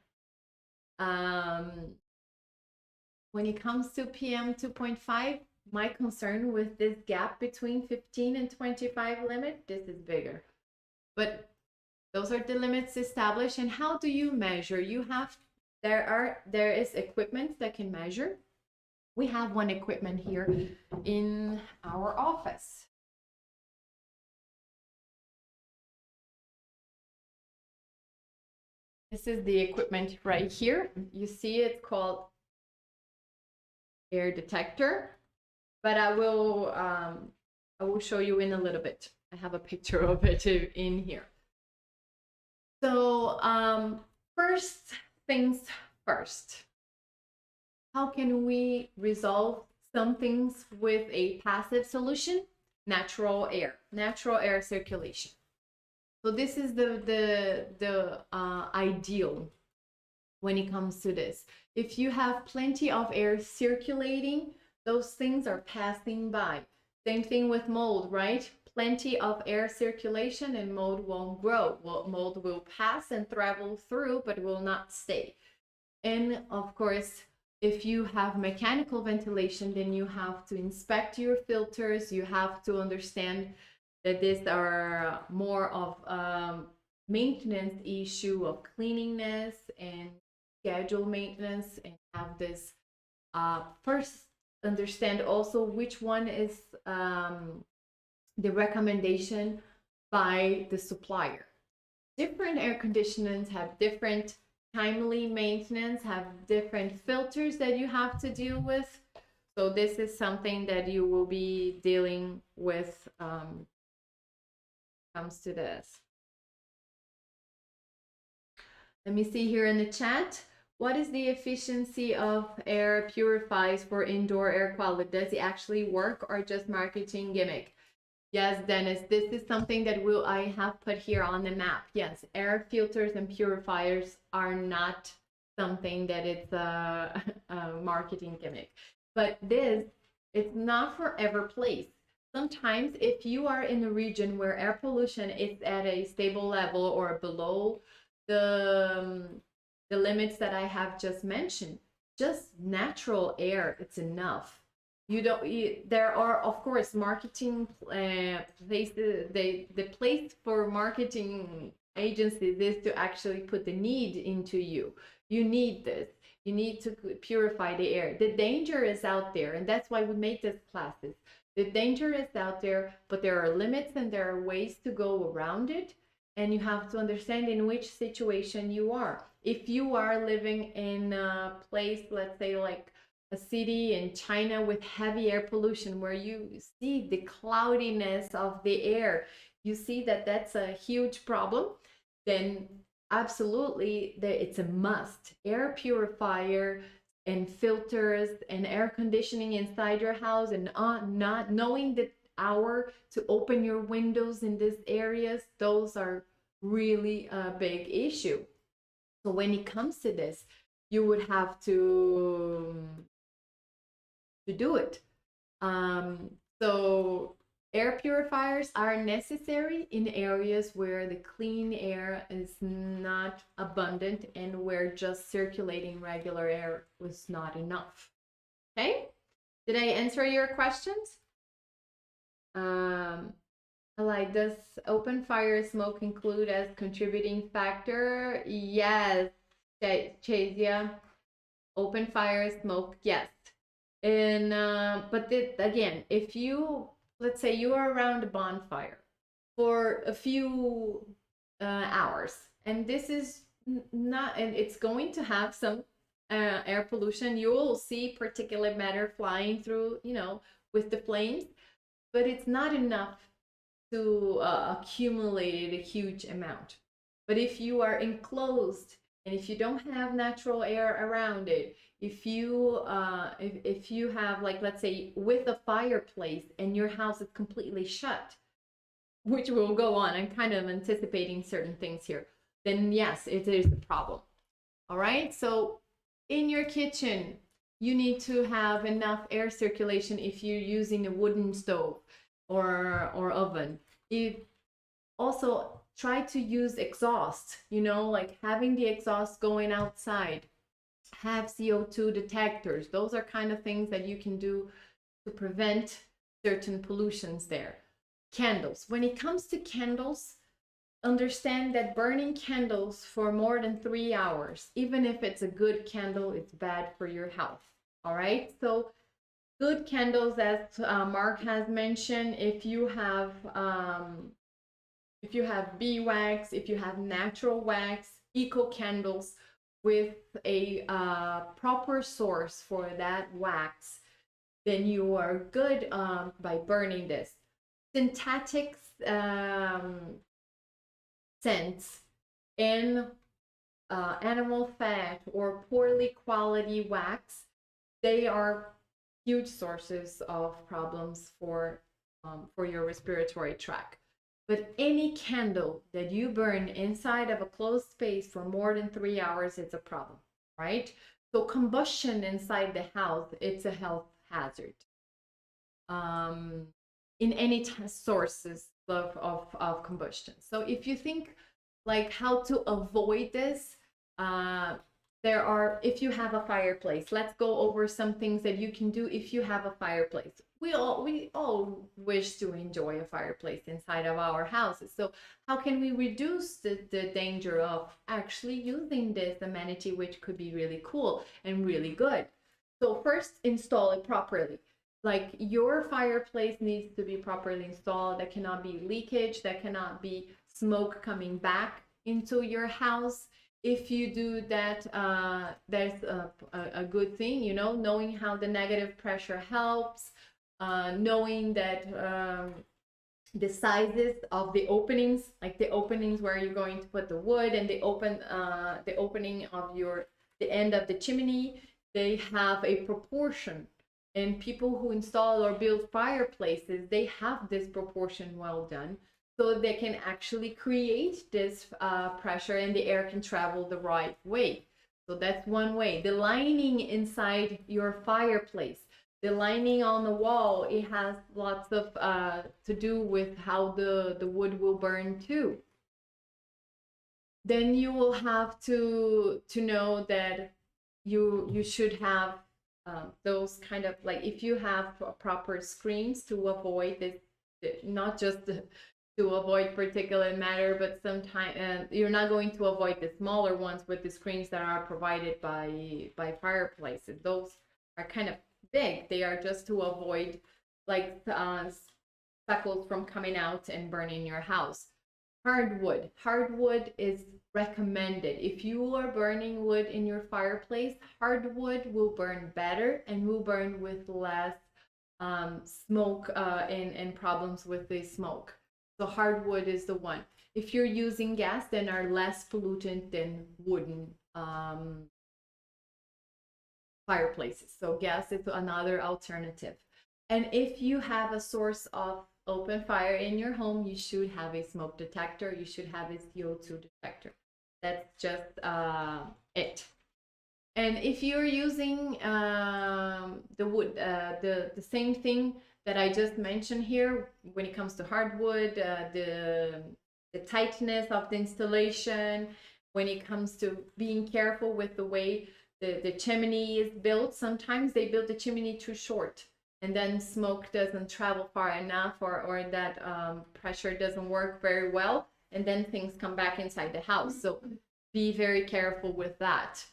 When it comes to PM 2.5, my concern with this gap between 15 and 25 limit, this is bigger. But those are the limits established. And how do you measure? There is equipment that can measure. We have one equipment here in our office. This is the equipment right here. You see it's called air detector, but I will show you in a little bit. I have a picture of it in here. So first things first, how can we resolve some things with a passive solution? Natural air circulation. So this is the ideal when it comes to this. If you have plenty of air circulating, those things are passing by. Same thing with mold, right? Plenty of air circulation and mold won't grow. Well, mold will pass and travel through, but will not stay. And of course, if you have mechanical ventilation, then you have to inspect your filters. You have to understand that these are more of maintenance issue of cleanliness and schedule maintenance, and have this first understand also which one is the recommendation by the supplier. Different air conditioners have different timely maintenance, have different filters that you have to deal with. So this is something that you will be dealing with comes to this. Let me see here in the chat. What is the efficiency of air purifiers for indoor air quality? Does it actually work or just marketing gimmick? Yes, Dennis, this is something that I have put here on the map. Yes, air filters and purifiers are not something that it's a marketing gimmick. But it's not for every place. Sometimes if you are in a region where air pollution is at a stable level or below the limits that I have just mentioned, just natural air, it's enough. There are, of course, marketing places. The place for marketing agencies is to actually put the need into you. You need this. You need to purify the air. The danger is out there, and that's why we make these classes. The danger is out there, but there are limits and there are ways to go around it. And you have to understand in which situation you are. If you are living in a place, let's say like a city in China with heavy air pollution, where you see the cloudiness of the air, you see that that's a huge problem, then absolutely it's a must. Air purifier and filters and air conditioning inside your house, and not knowing the hour to open your windows in these areas, those are really a big issue. So when it comes to this, you would have to do it. So air purifiers are necessary in areas where the clean air is not abundant and where just circulating regular air was not enough. Okay? Did I answer your questions? Like, does open fire smoke include as contributing factor? Yes, Chazia. Open fire smoke, yes. And but again, if you, let's say you are around a bonfire for a few hours, and this is not, and it's going to have some air pollution, you will see particulate matter flying through, with the flames, but it's not enough to accumulate a huge amount. But if you are enclosed and if you don't have natural air around it, if you have, like, let's say with a fireplace and your house is completely shut, which will go on, I'm kind of anticipating certain things here, then yes, it is a problem. All right, so in your kitchen, you need to have enough air circulation if you're using a wooden stove or oven. If also try to use exhaust, like having the exhaust going outside, have CO2 detectors. Those are kind of things that you can do to prevent certain pollutions there. Candles. When it comes to candles, understand that burning candles for more than 3 hours, even if it's a good candle, it's bad for your health. All right, so good candles, as Mark has mentioned, if you have beeswax, if you have natural wax, eco candles with a proper source for that wax, then you are good by burning this. Synthetic scents in animal fat or poorly quality wax, they are huge sources of problems for your respiratory tract. But any candle that you burn inside of a closed space for more than 3 hours, it's a problem, right? So combustion inside the house, it's a health hazard. In any sources of combustion. So if you think like how to avoid this, if you have a fireplace, let's go over some things that you can do if you have a fireplace. We all wish to enjoy a fireplace inside of our houses. So how can we reduce the danger of actually using this amenity, which could be really cool and really good? So first, install it properly. Like, your fireplace needs to be properly installed. There cannot be leakage. There cannot be smoke coming back into your house. If you do that, there's a good thing, knowing how the negative pressure helps, knowing that the sizes of the openings, like the openings where you're going to put the wood, and the opening of the end of the chimney, they have a proportion. And people who install or build fireplaces, they have this proportion well done, so they can actually create this pressure and the air can travel the right way. So that's one way. The lining inside your fireplace, the lining on the wall, it has lots of to do with how the wood will burn too. Then you will have to know that you should have those kind of, like, if you have proper screens to avoid this, not just to avoid particulate matter, but sometimes you're not going to avoid the smaller ones with the screens that are provided by fireplaces. Those are kind of big. They are just to avoid like speckles from coming out and burning your house. Hardwood is recommended. If you are burning wood in your fireplace, hardwood will burn better and will burn with less smoke and problems with the smoke. So hardwood is the one. If you're using gas, then are less pollutant than wooden fireplaces. So gas is another alternative. And if you have a source of open fire in your home, you should have a smoke detector. You should have a CO2 detector. That's just it. And if you're using the wood, the same thing that I just mentioned here, when it comes to hardwood, the tightness of the installation, when it comes to being careful with the way the chimney is built, sometimes they build the chimney too short, and then smoke doesn't travel far enough, or that pressure doesn't work very well, and then things come back inside the house. So be very careful with that.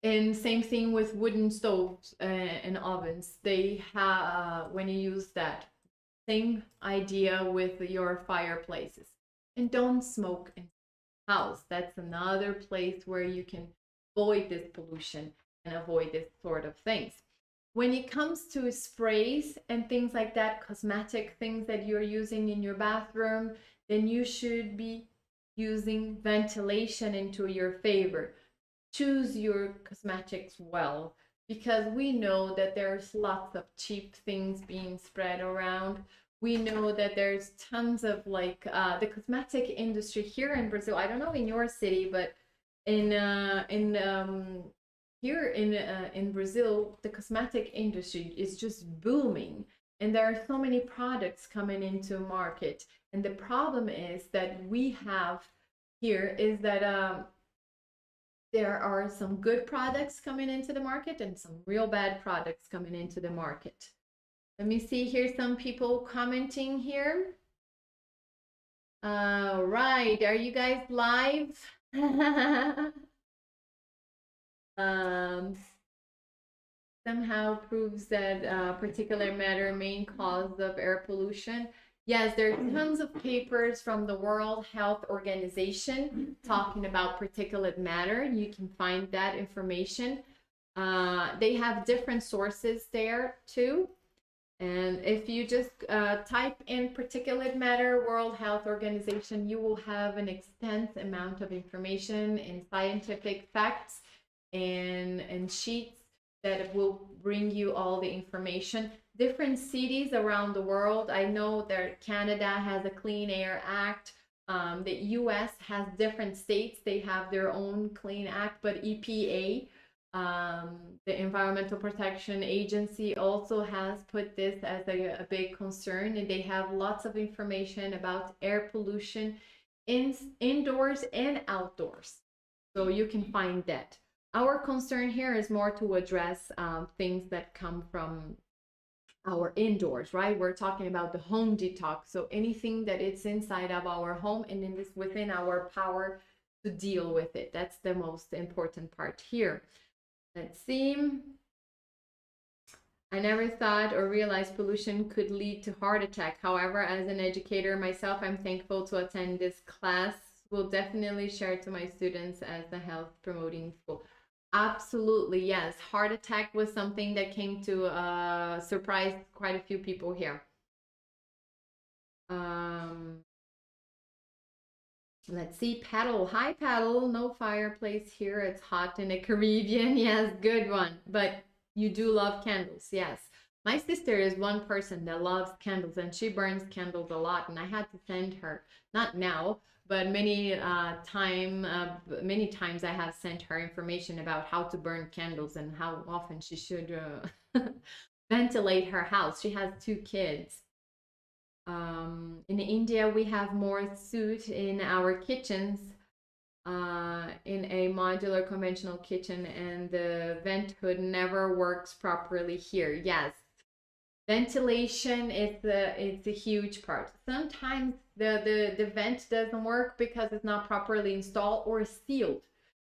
And same thing with wooden stoves and ovens. They have, when you use that, same idea with your fireplaces. And don't smoke in the house. That's another place where you can avoid this pollution and avoid this sort of things. When it comes to sprays and things like that, cosmetic things that you're using in your bathroom, then you should be using ventilation into your favor. Choose your cosmetics well, because we know that there's lots of cheap things being spread around. We know that there's tons of like the cosmetic industry here in Brazil. I don't know in your city, but in here in Brazil, the cosmetic industry is just booming, and there are so many products coming into market. And the problem is that we have here is that there are some good products coming into the market and some real bad products coming into the market. Let me see here, some people commenting here. All right, are you guys live? Somehow proves that particulate matter main cause of air pollution. Yes, there are tons of papers from the World Health Organization talking about particulate matter. You can find that information. They have different sources there too. And if you just type in particulate matter, World Health Organization, you will have an extensive amount of information and scientific facts and sheets that will bring you all the information. Different cities around the world. I know that Canada has a Clean Air Act. The US has different states. They have their own Clean Act, but EPA, the Environmental Protection Agency, also has put this as a big concern, and they have lots of information about air pollution indoors and outdoors. So you can find that. Our concern here is more to address things that come from our indoors, right? We're talking about the home detox. So anything that it's inside of our home and in this within our power to deal with it. That's the most important part here. Let's see. I never thought or realized pollution could lead to heart attack. However, as an educator myself, I'm thankful to attend this class. Will definitely share to my students as the health promoting school. Absolutely, yes. Heart attack was something that came to surprise quite a few people here. Let's see, Paddle. Hi, Paddle. No fireplace here. It's hot in the Caribbean. Yes, good one. But you do love candles. Yes. My sister is one person that loves candles, and she burns candles a lot. And I had to send her, not now, but many times I have sent her information about how to burn candles and how often she should ventilate her house. She has 2 kids. In India, we have more soot in our kitchens, in a modular conventional kitchen, and the vent hood never works properly here. Yes, ventilation is a huge part. Sometimes the vent doesn't work because it's not properly installed or sealed.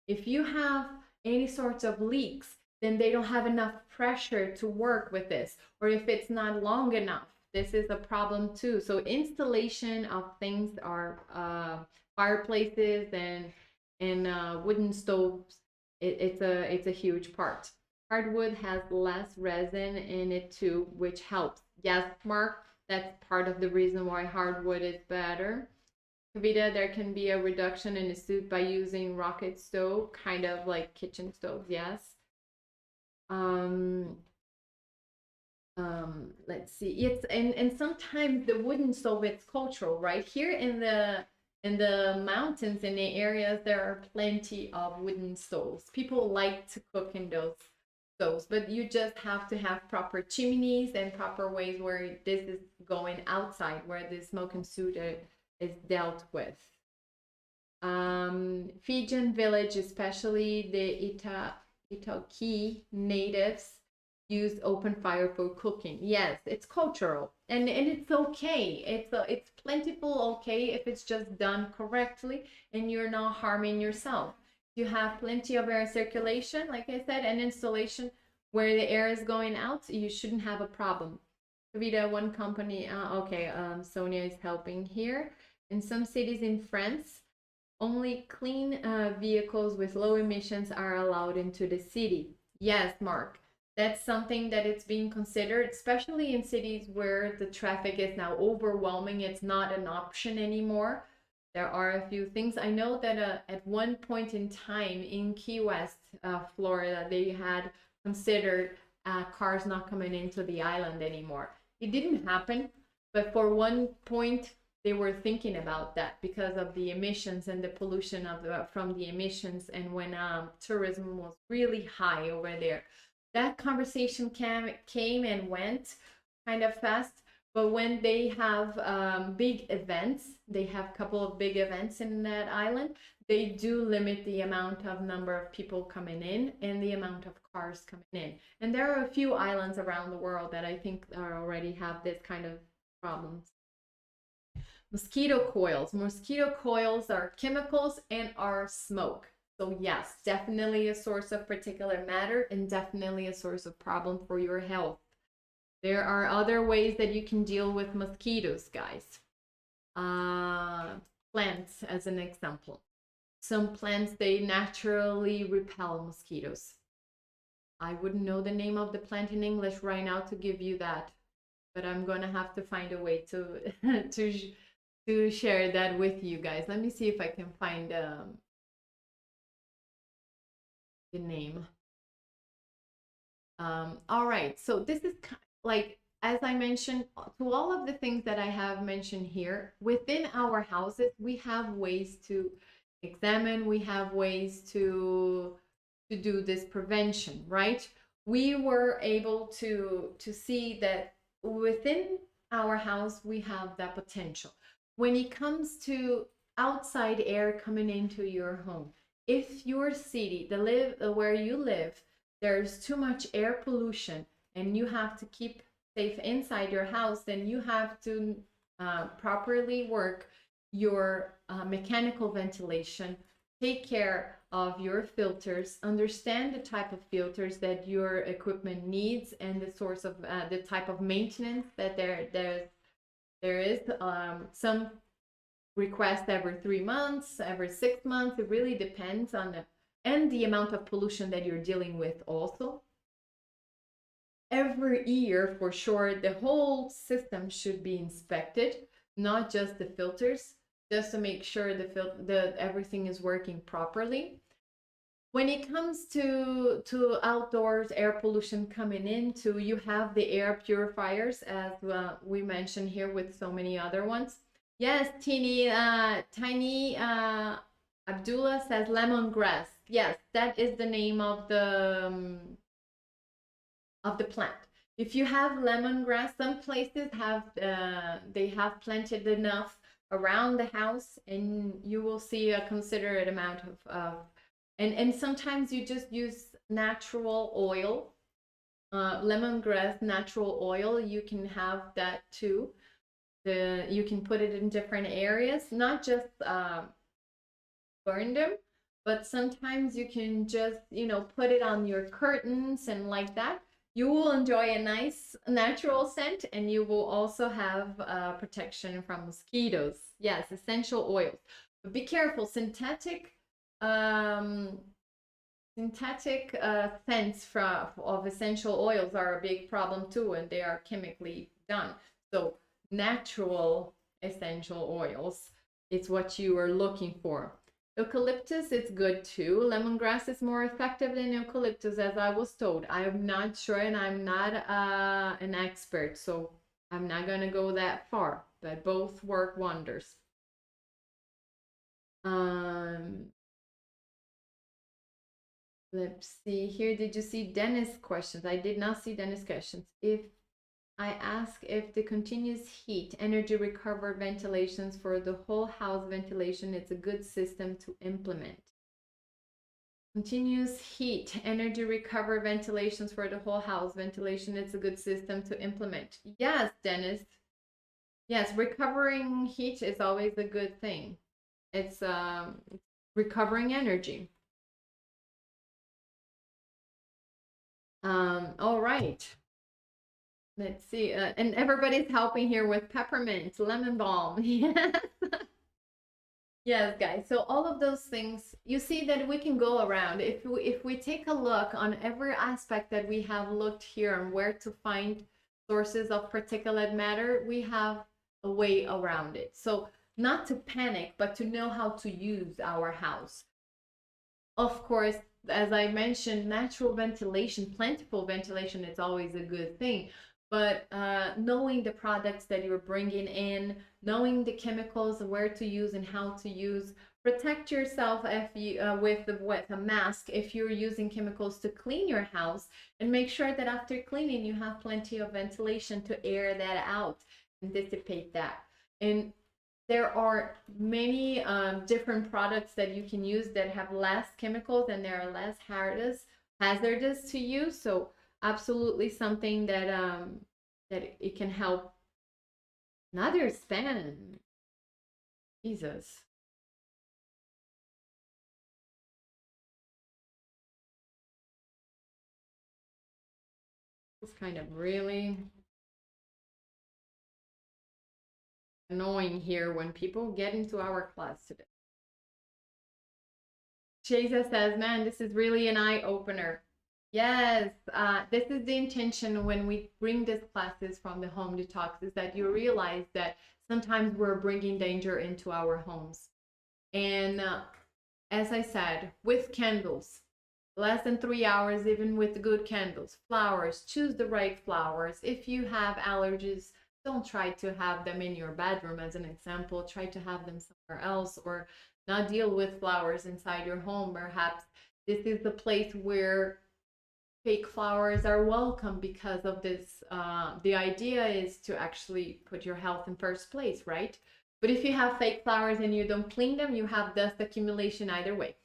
If you have any sorts of leaks, then they don't have enough pressure to work with this, or if it's not long enough, this is a problem too. So installation of things are fireplaces and wooden stoves. It's a huge part. Hardwood has less resin in it too, which helps. Yes, Mark, that's part of the reason why hardwood is better. Kavita, there can be a reduction in the soot by using rocket stove, kind of like kitchen stoves, yes. um let's see, it's and sometimes the wooden stove, it's cultural, right? Here in the mountains, in the areas, there are plenty of wooden stoves. People like to cook in those stoves, but you just have to have proper chimneys and proper ways where this is going outside, where the smoke and soot is dealt with. Fijian village, especially the Itauki natives, use open fire for cooking. Yes, it's cultural, and it's okay. It's plentiful, okay, if it's just done correctly and you're not harming yourself. You have plenty of air circulation, like I said, and installation where the air is going out, you shouldn't have a problem. Vida, one company, okay, Sonia is helping here. In some cities in France, only clean vehicles with low emissions are allowed into the city. Yes, Mark, that's something that it's being considered, especially in cities where the traffic is now overwhelming. It's not an option anymore. There are a few things. I know that at one point in time in Key West, Florida, they had considered cars not coming into the island anymore. It didn't happen, but for one point, they were thinking about that because of the emissions and the pollution of from the emissions, and when tourism was really high over there. That conversation came and went kind of fast, but when they have big events, they have a couple of big events in that island, they do limit the amount of number of people coming in and the amount of cars coming in. And there are a few islands around the world that I think already have this kind of problems. Mosquito coils. Mosquito coils are chemicals and are smoke. So yes, definitely a source of particulate matter and definitely a source of problem for your health. There are other ways that you can deal with mosquitoes, guys. Plants, as an example. Some plants, they naturally repel mosquitoes. I wouldn't know the name of the plant in English right now to give you that, but I'm gonna have to find a way to to share that with you guys. Let me see if I can find the name. All right, so this is like, as I mentioned, to all of the things that I have mentioned here, within our houses, we have ways to examine, we have ways to do this prevention, right? We were able to see that within our house, we have that potential. When it comes to outside air coming into your home, if your city, where you live, there's too much air pollution and you have to keep safe inside your house, then you have to properly work your mechanical ventilation, take care of your filters, understand the type of filters that your equipment needs and the source of the type of maintenance that there is. Some request every 3 months, every 6 months. It really depends on the amount of pollution that you're dealing with also. Every year, for sure, the whole system should be inspected, not just the filters, just to make sure the everything is working properly. When it comes to outdoors air pollution coming into, you have the air purifiers, as we mentioned here with so many other ones. Yes, Tiny Abdullah says lemongrass. Yes, that is the name of the plant. If you have lemongrass, some places have they have planted enough around the house, and you will see a considerate amount of and sometimes you just use natural oil, lemongrass natural oil. You can have that too. You can put it in different areas, not just burn them, but sometimes you can just, you know, put it on your curtains and like that. You will enjoy a nice natural scent, and you will also have protection from mosquitoes. Yes, essential oils. But be careful, um, synthetic scents of essential oils are a big problem too, and they are chemically done. So natural essential oils is what you are looking for. Eucalyptus is good too. Lemongrass is more effective than eucalyptus, as I was told. I'm not sure, and I'm not an expert, so I'm not gonna go that far, but both work wonders. Let's see here. Did you see Dennis' questions? I did not see Dennis' questions. If I ask if the continuous heat, energy recover ventilations for the whole house ventilation, it's a good system to implement. Continuous heat, energy recover ventilations for the whole house ventilation, it's a good system to implement. Yes, Dennis. Yes, recovering heat is always a good thing. It's recovering energy. All right. Let's see. And everybody's helping here with peppermint, lemon balm. Yes. Yes, guys. So all of those things, you see that we can go around. If we take a look on every aspect that we have looked here and where to find sources of particulate matter, we have a way around it. So not to panic, but to know how to use our house. Of course, as I mentioned, natural ventilation, plentiful ventilation is always a good thing. But knowing the products that you're bringing in, knowing the chemicals, where to use and how to use, protect yourself if you, with a mask if you're using chemicals to clean your house, and make sure that after cleaning you have plenty of ventilation to air that out and dissipate that. And there are many different products that you can use that have less chemicals and they're less hazardous to use. So absolutely something that that it can help. Another stand. Jesus. It's kind of really annoying here when people get into our class today. Shaza says, man, this is really an eye-opener. Yes, this is the intention when we bring these classes from the home detox, is that you realize that sometimes we're bringing danger into our homes. And as I said, with candles, less than 3 hours, even with good candles, flowers, choose the right flowers. If you have allergies, don't try to have them in your bedroom as an example. Try to have them somewhere else, or not deal with flowers inside your home. Perhaps this is the place where fake flowers are welcome because of this. The idea is to actually put your health in first place, right? But if you have fake flowers and you don't clean them, you have dust accumulation either way.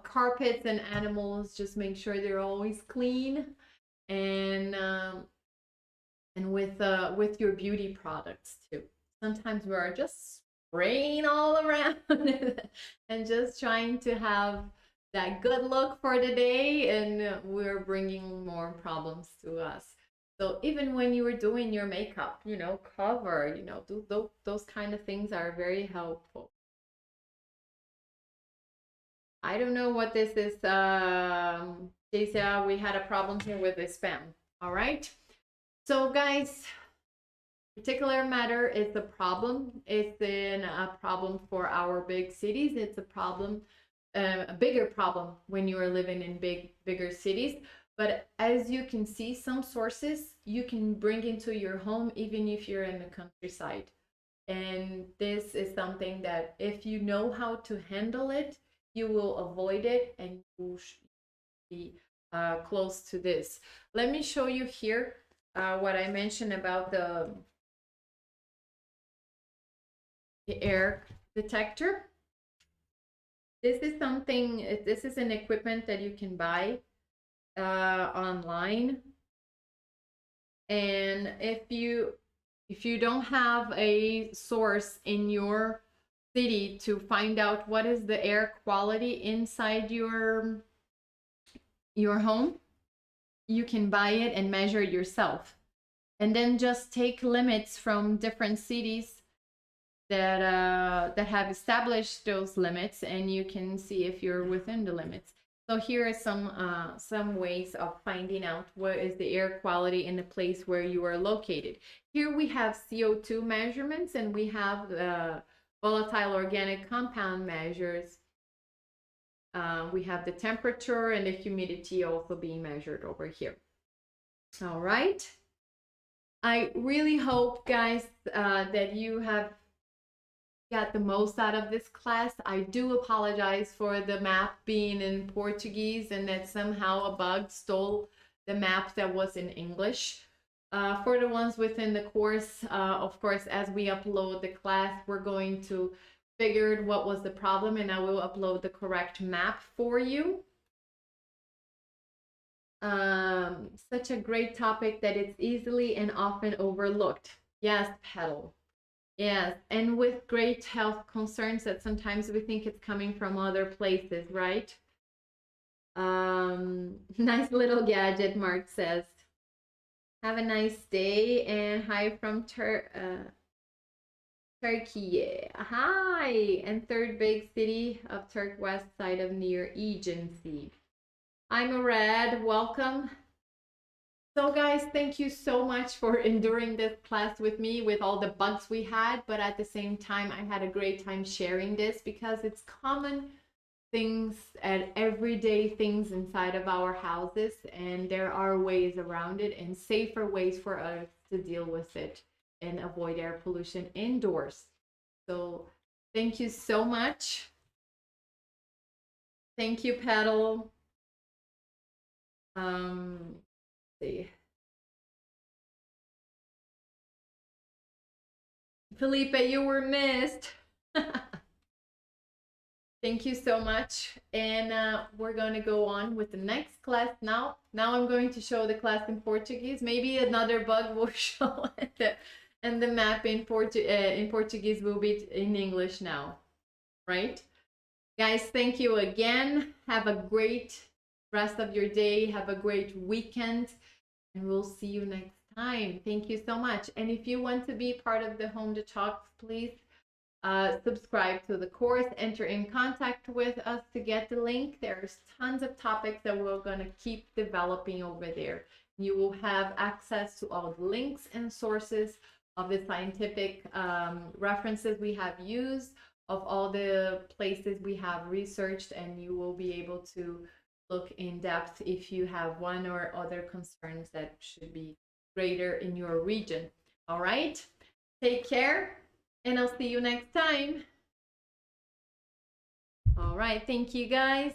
Carpets and animals, just make sure they're always clean. And with your beauty products too. Sometimes we are just spraying all around and just trying to have that good look for the day, and we're bringing more problems to us. So even when you were doing your makeup, you know, cover, you know, those kind of things are very helpful. I don't know what this is. Dacia, we had a problem here with the spam. All right. So guys, particulate matter is a problem. It's a problem for our big cities. It's a problem, a bigger problem when you are living in bigger cities. But as you can see, some sources you can bring into your home even if you're in the countryside. And this is something that if you know how to handle it, you will avoid it, and you should be close to this. Let me show you here what I mentioned about the air detector. This is something, this is an equipment that you can buy online. And if you don't have a source in your city to find out what is the air quality inside your home, you can buy it and measure it yourself. And then just take limits from different cities that have established those limits, and you can see if you're within the limits. So here are some ways of finding out what is the air quality in the place where you are located. Here we have CO2 measurements, and we have volatile organic compound measures. We have the temperature and the humidity also being measured over here. All right. I really hope, guys, that you have got the most out of this class. I do apologize for the map being in Portuguese and that somehow a bug stole the map that was in English. For the ones within the course, of course, as we upload the class, we're going to figure out what was the problem, and I will upload the correct map for you. Such a great topic that it's easily and often overlooked. Yes, Petal. Yes, and with great health concerns that sometimes we think it's coming from other places, right? Nice little gadget, Mark says. Have a nice day, and hi from Turkey. Hi, and third big city of Turk-West side of near Aegean Sea. I'm Red, welcome. So guys, thank you so much for enduring this class with me with all the bugs we had, but at the same time, I had a great time sharing this because it's common things and everyday things inside of our houses, and there are ways around it and safer ways for us to deal with it and avoid air pollution indoors. So thank you so much. Thank you, Petal. See. Felipe, you were missed. Thank you so much. And we're going to go on with the next class now. Now I'm going to show the class in Portuguese. Maybe another bug will show it, and the map in Portuguese will be in English now, right? Guys, thank you again. Have a great rest of your day. Have a great weekend, and we'll see you next time. Thank you so much. And if you want to be part of the Home Detox, please subscribe to the course, enter in contact with us to get the link. There's tons of topics that we're going to keep developing over there. You will have access to all the links and sources of the scientific references we have used, of all the places we have researched, and you will be able to look in depth if you have one or other concerns that should be greater in your region. All right, take care, and I'll see you next time. All right, thank you guys.